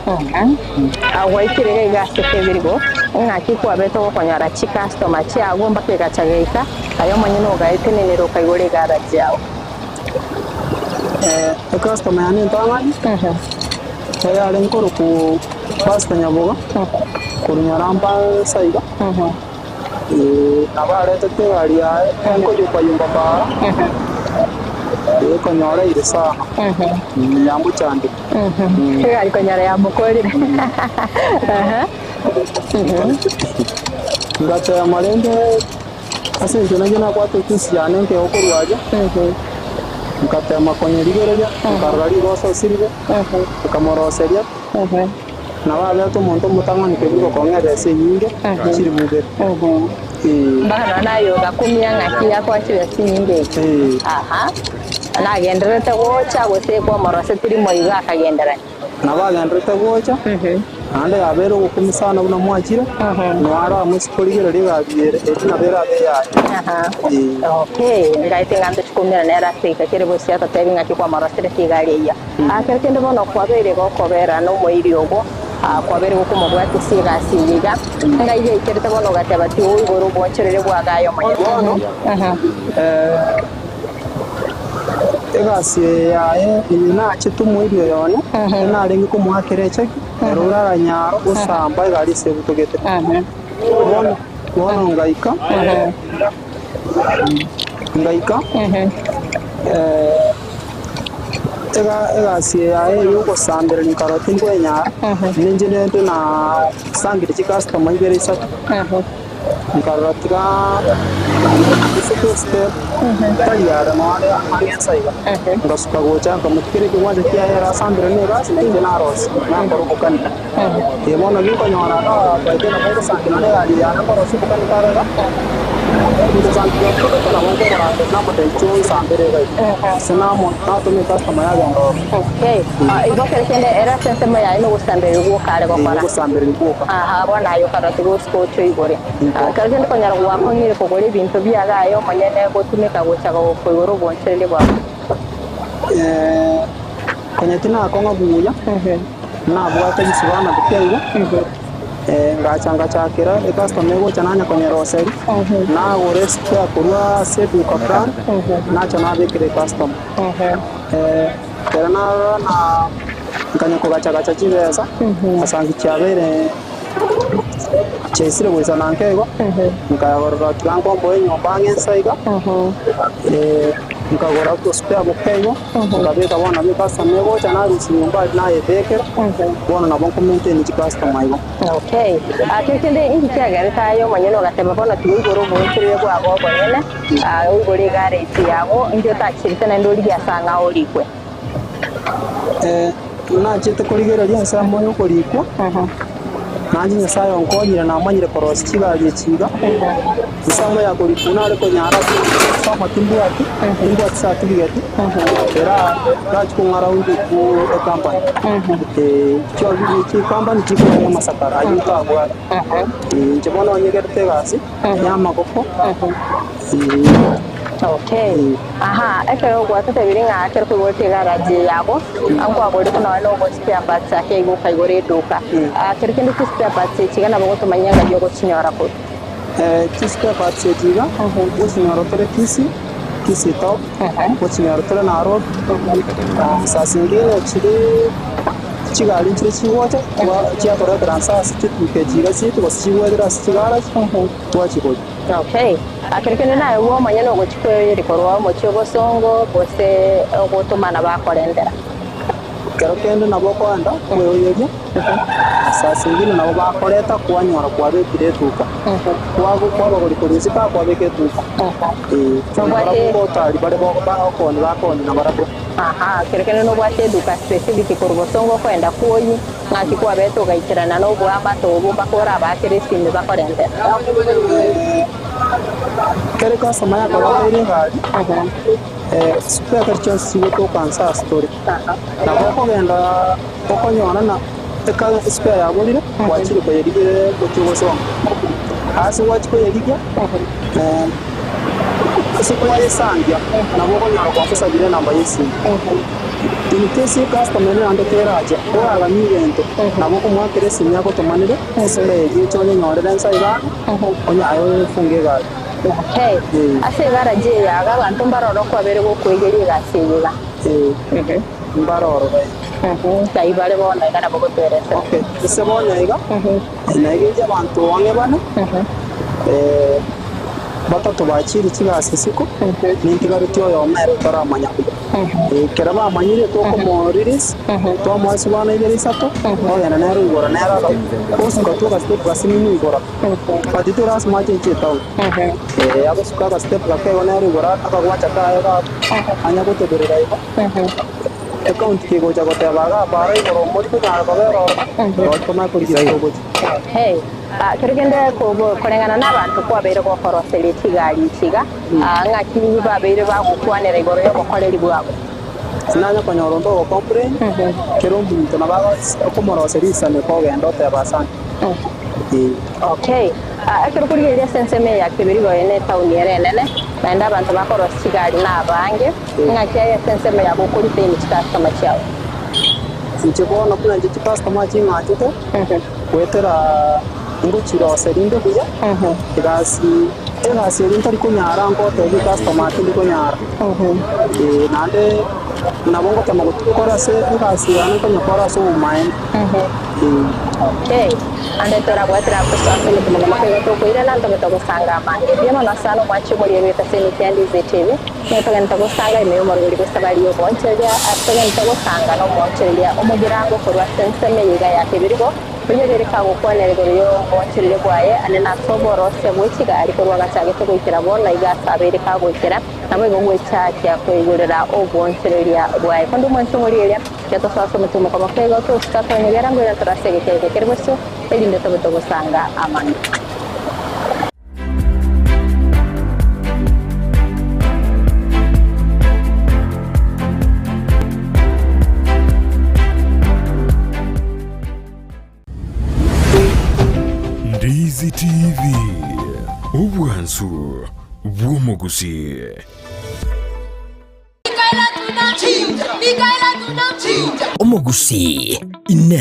awaikire gas kebirigo ngaki kwa beto ko nyara chi customer chi agomba ke gachageika ayo manyino gaite ne ro kaigore gara jao customer yani ntangani saya lengkoro ku pasta nyaboga kurunyaramba saiga nabare tete gari ya ko yupa yumba ba ko nyora ire sana nyambu chande gari ko nyara yambu kori ngata ya malende ase jona kwa tusiane ke okorwaje nkatema kwenye ligereja karari roso sirige kamoroseria na babeto omonto omotang'ani kebigo kong'erera ase enyinge chiri bugere mbaka nayo gakumia ng'aki yakwachire sinyinge aha nagenderete gocha gose kwa morose tirimo iga akagenderana na bagenderete gocha ande abere ogokumisana buna mwachire nwara musikorigere gabiere etina bera beya okay ngaite ngante chikumira nera sika kire bosi ata tebi ngaki kwa morose tigari ya akerkende bono kwabere gokobera no moiri ogo kwabere gukumubwati siga siga ngaije ikirete bono gateba ti uigoro bwoncherere bwagayo mayono egasi yaye inache tumuirio yone narengi kumuhakereche rurara nyaro usamba igari sebutogete bono ngaika egasi yaye yugusambira ni karoti ngwenyara ninjinende na sangire chikastoma ibere isatu karoti ga step tayara mane agentsaiga ngasuka gocha kamutkire kimwaje kia era sambira ne gas ninje na ros na korokani yemona giko nyora na baide na moto sangina ne ali ya na korosu bukani karaga ndo sangina ko na mongo mara na mate chon sambire ga senamo na to me customer ya gando okay ibo kerekende era sensema ya ino gusambira go kare go para gusambira go aha bona yo karoti go skocho igore kerekende ko nyara go akonyire ko gore bintu byagayo manyene go tumeka gocha go koyoro boncherele bwa kwenye tina konga buya na bwata gisibana bukaiga ngachanga chakira customer go chananya kwenye roseri na ores kwa kurwa sedu kapran na chana bekire customer kerana na kanyako gacha chibesa asangi chabere chesire gwisa nankego nkayagorora twango mboye nyomba ngensaiga nkagora to spare bukaigo ngabeka bona be customer go chana bisi nyomba na yebeke bona na bonko maintain chi customer igo okay akekende ingi kyagare tayo manyeno gateba bona tuigoro bonchire bwa ago bonyene ugore gare tiago indio takirite na ndori gasanga orikwe na chete korigera lya samo yo korikwa nanji nyasaye onkonyira na amanyire korosi kigaje kiga usanga ya korikuna ariko nyara sama timbuati sa tibigati era raj ko ngaraudi ku company cho bi ki company ki ko masakara ayuta agwa jebono onyegerte gasi nyama koko okay aha ekero gwatete biringa akero kugote garaje yabo ango agore kuna no go spare parts ake go kaigore duka akero kende spare parts chigana bogo tumanyanga yogo chinyora ko spare parts chiga usinyora tore kisi top usinyora tore na road sasingine chiri chigali chiri chiwote wa chia tore transa situ ke chiga situ ko chiwedra sigara kwa chiko okay akerekene nayo wo manyano go chikwe rikorwa mo chogo songo bose ogotumana bakorendera kerekende nabo kwanda kweyoye sasa ingine nabo bakoreta kwanyora kwa bekire tuka kwa bagori polisi ka kwa beke tuka ko tari bare bo ba na barabo aha kerekene no bwate duka specific korbo songo kwenda kuoyi ngaki kwa beto gaikirana no bwa mato bo bakora bakire sinde bakorendera kereka samaya kwa bere ngari super karcho sigo to kansa story na boko genda boko nyona na eka spare ya bolire wachire ko yedige ko chugo so asi wach ko yedige asi ko yesangia na boko nyona ko afisa dire namba yesi in case customer ne ande teraje ko ala ni evento na boko mwa kere sinya ko tomanire sele ye chone nyore den sai ba onya ayo funge ga okay ase garaje ya ga bantu mbaroro ko abere go kwegeri gasiyega mbaroro sai bare bona kana bogo teresa okay ise bona iga na ige abantu wange bana batatu bachiri kigase siko nintigarutyo yo mero taramanya kera bamanyire to ko moriris to mwasi bana ibere isato oya na nero igora nera kosuka to ka step gasini igora patito ras mache chetaw abo suka ka step ka ke nero igora aka wacha ka anya ko tebere dai account kikocha kotebaga para igoro muri kunyara kobero koma kurigito hey kirigende kurengana n'abantu kwabeire gokorosera ikigali ikiga ngaki babeire bagukwanira igoro yo gukorera bwabo sinanya konyoro ndo complain kirumbu tunabaga okumorosera ne ko gendo tebasana okay akero kurigirira senseme ya kibirigo ene tauni nene banda abantu bakoro kigali n'abange ngaki ya senseme ya gukuri teni customer cyao sinchibona kuna nje customer chinga tete kwetera nguchiro serinde kuya kirasi tena serinde kunyara ngo tege customer tindi kunyara nande nabongo kama gukora se kirasi ane konyakora so mind okay ande tora bwatira kusasa ni kuma makega to kuira nanto betoko sanga mange bima nasano mwachi muri ebeta seni kandi zetv netoga ntoko sanga imeyo morgeri kusabali yo bonchelia atega ntoko sanga no bonchelia omugirango korwa senseme yiga yake birigo kunyerere kago kwanere go yo bonchelia bwaye ane nasoboro se mwikiga ariko rwagatage to kuikira bona iga sabere kago ikira namwe go mwecha kya kwigurira obonchelia bwaye kondo mwancho muri elia yato sasa mutumo kama kwego to staka nyegera ngo yatorasege keke kerweso elinde to betoko sanga amani Ndizi TV ubwansu bw'umuguzi umugusi ine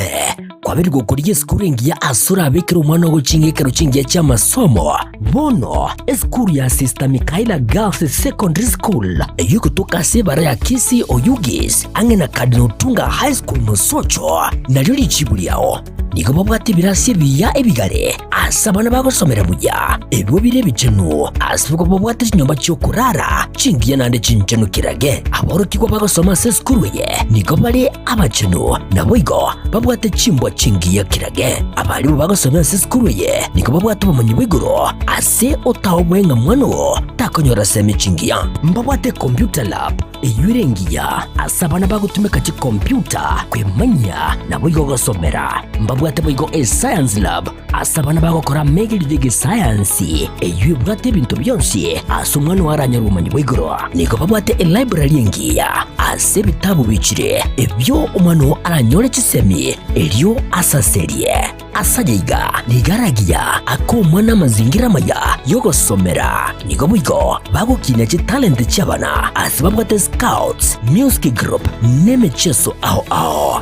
kwabiri gukuriye skuru ya asura abikira umwana gucingikero cingiye cy'amasomo bono eskuru ya Sister Mikaela Girls Secondary School yuko tukase bara ya Kisi Oyugis angena Cardinal Tunga High School musocho naryo lichibuliao niko babwati birasi biya ebigare asabana bagosomera buya ebyo birebicenu asibuko babwati nyomba cyo kurara cingiye nande cincenu kirage aborokiko bagosoma se skuru ye niko bali abacenu naboigo babwate cimbo cingiye kirage abali bagosoma se skuru ye niko babwate bamanyi bigoro ase otawwenga mwano takonyora semi cingiya mbabwate computer lab eyurengiya asabana bagutumeka ci computer kwemanya naboigo gosomera mbabwate boigo science lab asabana bagokora megirige science eyubwate bintu byonsi asumwana waranya rumanyi bwigoro niko babwate library ngiya ase bitabu bicire ebyo umano aranyore cisemi elyo asaserie asajiga nigaragiya akomwana mazingira maya yogosomera niko bwigo bagukina ci talent cyabana asibabwate scouts music group nemecheso aho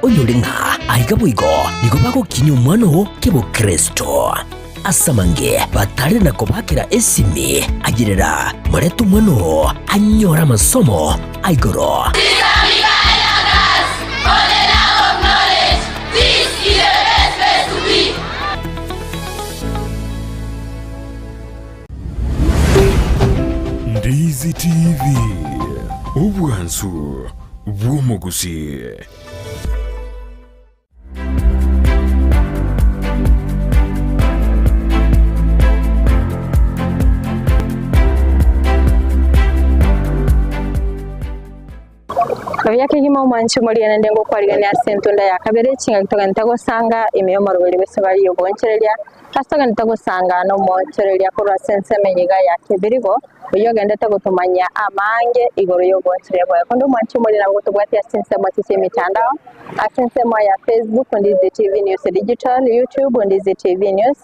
Oyolinga aigabuigo niko bagukina umwana kebo Kristo asamange batari nako bakira esimi agirira muretu umwana anyora amasomo aigoro Ndizi TV ubwansu bw'umuguzi Kavya kigima umanchi muri yanende ngo kwarigana sentunda ya kabere cinga gitoga ntago sanga imiyo marubiri bese bari yo boncherelia asaga ntago sanga no moncherelia ko rasenseme yiga ya kibirigo uyo genda tagutumanya amange igoro yo boncherelia bwa kondo manchi muri nabo tubwati asensema tisi mitandao asensema ya Facebook Ndizi TV News Digital, YouTube Ndizi TV News,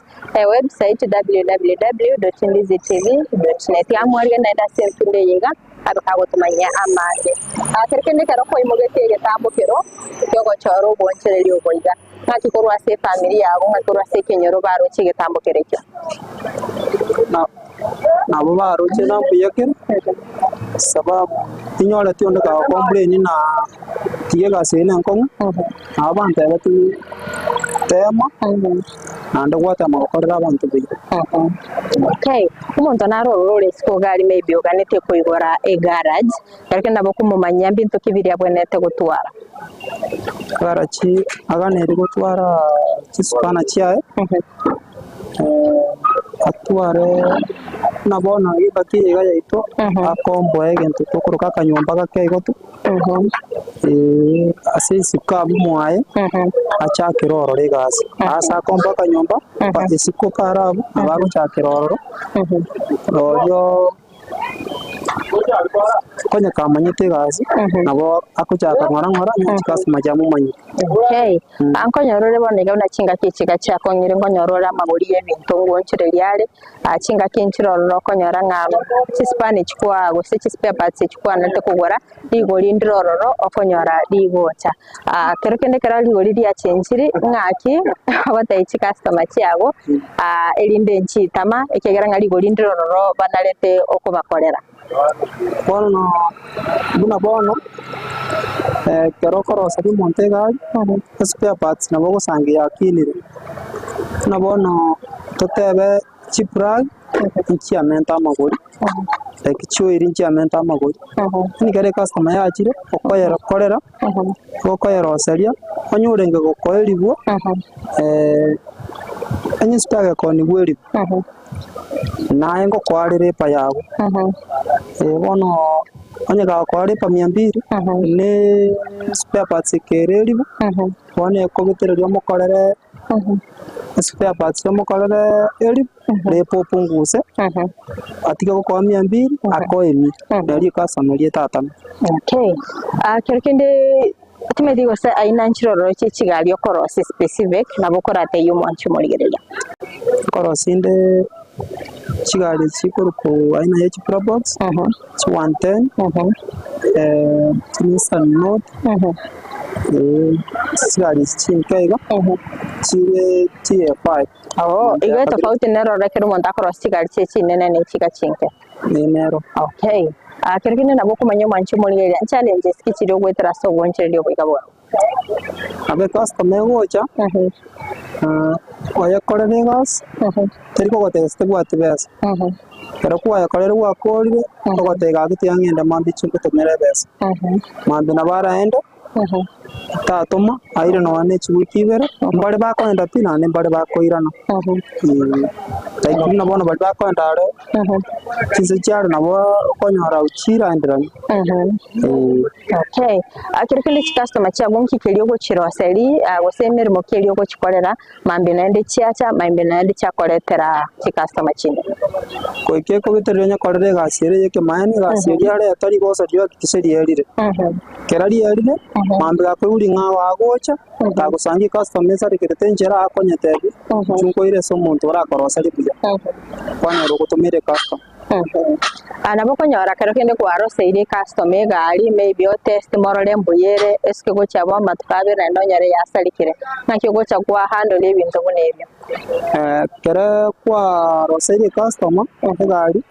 website www.ndizitv.net amwarga naenda sentunde yiga abakago tumanya amande akerkende karo ko imugete getambukero yogo choro bonchereli oboiga ngaki korwa se family yago ngaki korwa se kenyoro baro chigetambukerekyo nabo baroche na buyakero sababu tinyora tiondo ka complain na tiye ga sene nkong abantu abatu tema nande gwata magokorera abantu be. Okay, umuntu narorore siko gari maybe uganete kuigora e garage kareke nabo kumumanya bintu kibiri abwenete gutwara Garachi aganeri gutwara kisipana chiae atware nabona ibati iga yaito akombo egento tokuruka kanyumba gake igotu asisi kabu mwae acha kiroro regasi asa kombo kanyumba isiko karabu abago cha kiroro royo konya kamanyite gazi nabo akuchaka ngora chikasu majamu manyi. Okay, ankonyorore bonega una chinga kichiga cha kongire ngonyorora amaguri y'ebintu ngonchire lyale chinga kinchiroro konyora ngamo chispani chikwa gose chispare parts chikwa nate kugora ligori ndororo okonyora ligocha kero kende kera ligori lya chenchiri ngaki abatayichi customer chiago elinde nchitama ekegera ngali ligori ndororo banalete okubakorera bono buna bono kero korosa di Montega spare parts nabo gusangia kinire na bono totebe chiprag inchiamenta amagori kichwiri inchiamenta amagori ni kare customer yachire okoyera korera okoyera oseria onyurenge gokoeribwo anyi spare koni gweri naye ngokwarire pa yabo bono onye gakwaripa 200 ne spare parts kereribu bone kogiterero mokorere spare parts mokorere eri lepo punguse atiga ko 200 akoemi nari customer tata. Okay, kerekende timedi gose aina nchiroro chigali okorosi specific nabokorate yumanchu murigereya korosinde chigali chikuruko aina ya Probox 110 Nissan Note chigali chinkaiga chire TF5 igo tofauti nero rekero monta cross chigali chichi nene ne chika chinke nero. Okay, kirikine nabo kumanya manchu murigereya challenges kichiro gwetera so gonche lyo bigabo abe customer gocha oya korere gas teriko goteste gwate besa pero kwa korere wa korire gotega gitiangenda mambi chumbe tomere besa mambi na baraenda tatoma aire no ane chuikibere mbare bakoenda pina ne mbare bakoirana taikuna bono bari bakoenda aro chizo charo nabo konyora uchira ndirani. Okay, akirikile customer chiago nkikeliyo gochiro aseri gosemere mokeliyo gochikorera mambi naende chiacha mambi naende chakoretera customer chinde koike ko biterenya korere gasire yeke maani gasire yare atari gosa dio kiseri yerire kerari yerire mambi gakwuri nga wagocha tagusangi customer sari ketenjera akonyetebi chunko ire so muntu urakorosa ribuya kwana rogotomere customer anabokonyora kero kende kwaro seire customer gali maybe o test morole mbuyere eske gocha bo matukabira ndonyare yasalikire nakyo gocha kwa handle ebintu bunebyo kere kwa roseire customer gali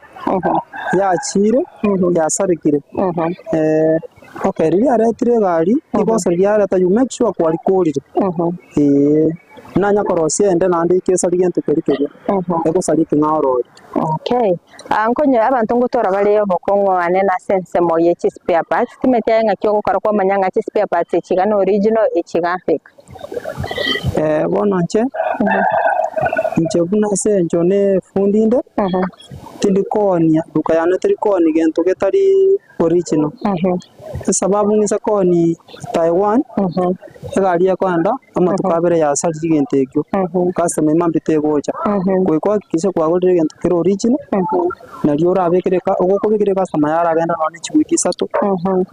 yachire yasarikire okay rili aretire gali iboso ryara ta you make sure kwa likorire nanya korosi ende nandi kesa ligento kerikere ego salike ngaro. Okay, ankonyo abantu ngotora bali bokongo anena sense moye chi spare parts timete nga kyo gukora kwa manyanga chi spare parts chigano original ichiga fake bono nche buna se njone fundinde tilikonia duka yana tilikoni gento getari original sababu ngisa koni Taiwan egali ya kwanda ama tukabere ya sari gente ekyo customer mambite gocha kwa kisha kwa gore gento kero original na ryo rabekere ogoko bekere customer yara genda none chiwiki sato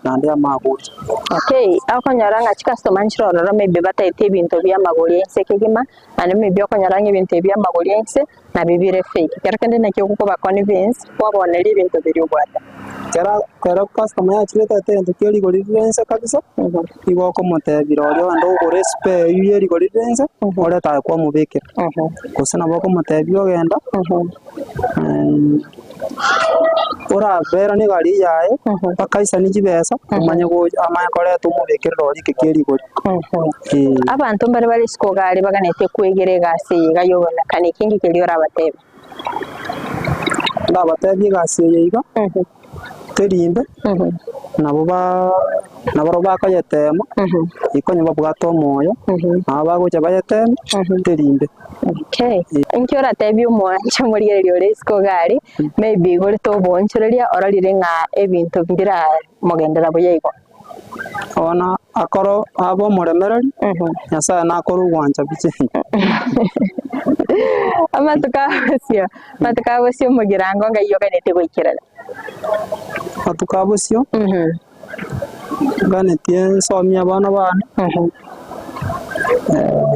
nande amagocha. Okay, akonyara nga customer nchiroro maybe bataite ibintu bya magori sekegima ane maybe akonyara ibintu bya magori ense na bibire fake kerekende nakyo kuko ba convince wabonera ibintu biri ubwata kera customer yachireta tendo kiri gori rense kabisa igo ko mote biroryo ando gore spare yeri gori rense ore ta kwa mubekera kusana boko mote byo genda ora bera ni gari yae bakaisa ni jibesa umanye go amanya kore tumubekere rori kekeri gori abantu mbare bari siko gari baganete kwegere gasi gayobona kane kingi kiri ora batebe ndabatebye gasi yiga terimbe nabo bakayetema ikonye babwato moyo abagocha bayetema terimbe. Okay. Inkiora tebi umwanje muri ryo resiko gari maybe gori to bonchoreria orarire nga ebintu bindira mugendera buyego. Ona akoro abo muremereri nyasa na akoro gwanja biche. Amatukabosyo mugirango ngayo ganete gwikirana. Matukabosyo ganete somya bana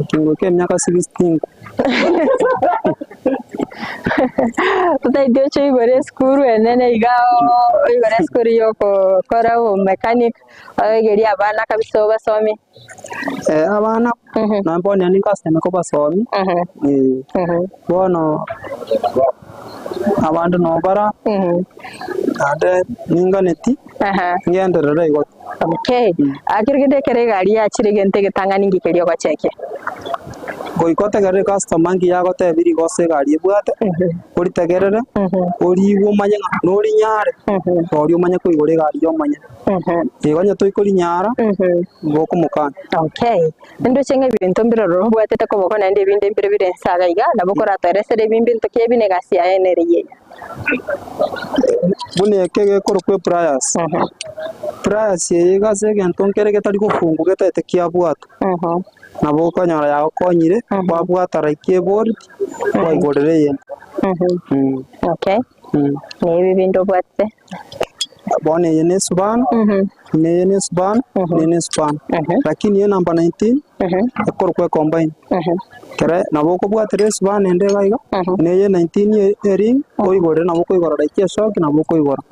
kingo ke myaka 16 Utadio chui gore skuru enene igao gore skuru yoko kora o mechanic ageri abana kabisa basomi abana nambone ni kaseme ko basomi bono abantu no bara ade ninganeti ngenderere igo. Okay. Akirgide kere gari ya chirigente getangani ngikeriyo gacheke. Goikote gare customer ngi yagote biri gose gari ebwate ori tegerere ori umanye nori nyare ori umanye kuigore gari yo manye igonye to ikori nyara boko mukana. Okay. Ndo chenge bintu mbiroro bwate te koboko nande binde mbire birensaga iga nabokora teresere bimbintu kebine gasi ya eneriye bune kege korokwe price yiga segento nkere getari gufungu getete kiabwata nabo kanyara ya konyire babwata raikie board waigorere yen. Okay. Nebi bindo bwate bone yene suban ne suban lakini ye number 19 ekorokwe combine kere nabo ko bwate suban ende gaiga ne ye 19 ering oigore nabo ko igora raikie shock nabo ko igora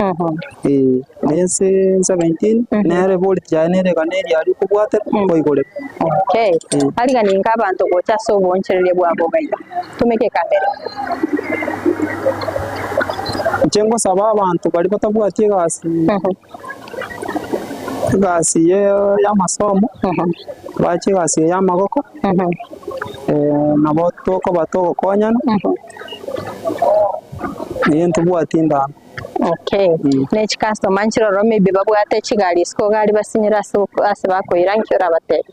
ne 17 nere board ya nere ganeri ari ko bwate ko igore. Okay. Ali gani ngabantu gocha so boncherere bwabo gaiga tumeke kamera Chengo saba abantu bari batabwatie gasi ya masomo bachi gasi ya magoko nabo toko batoko konyana niyentu bwatinda. Okay. Nechi customer nchiro maybe babwate chigali siko gali basinyira so asibako irankira bate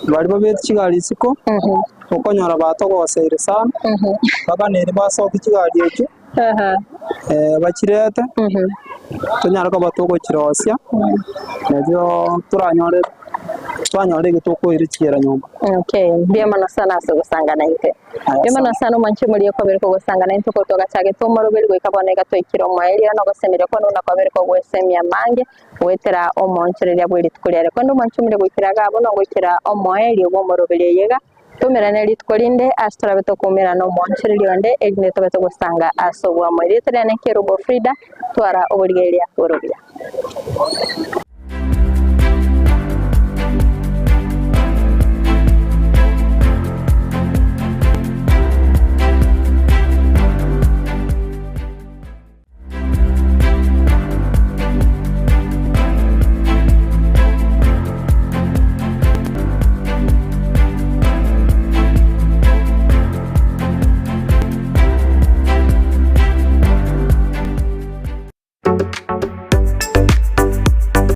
bari babete chigali siko okonyora batoko seire sana baganere basoka chigali echo bakirete tunyara ko batoko kirosya nabyo twanyore gitoko irikira nyumba. Okay, bia mana sana so gusangana inte bia mana sana manchi muri ko berko gusangana into ko toga chage to maro beri ikabone gato ikiro mwaeli no gosemire ko nuna ko berko gwesemya mange wetera omoncherera bwiri tukurere ko ndo manchi muri gwikiraga abo no gwikira omwaeli obo maro beri yega tumirane litkolinde astra beto kumira no monchereri onde egne to beto gusanga asobwa muri tere ne Kerubo Frida twara oburgeria orobia.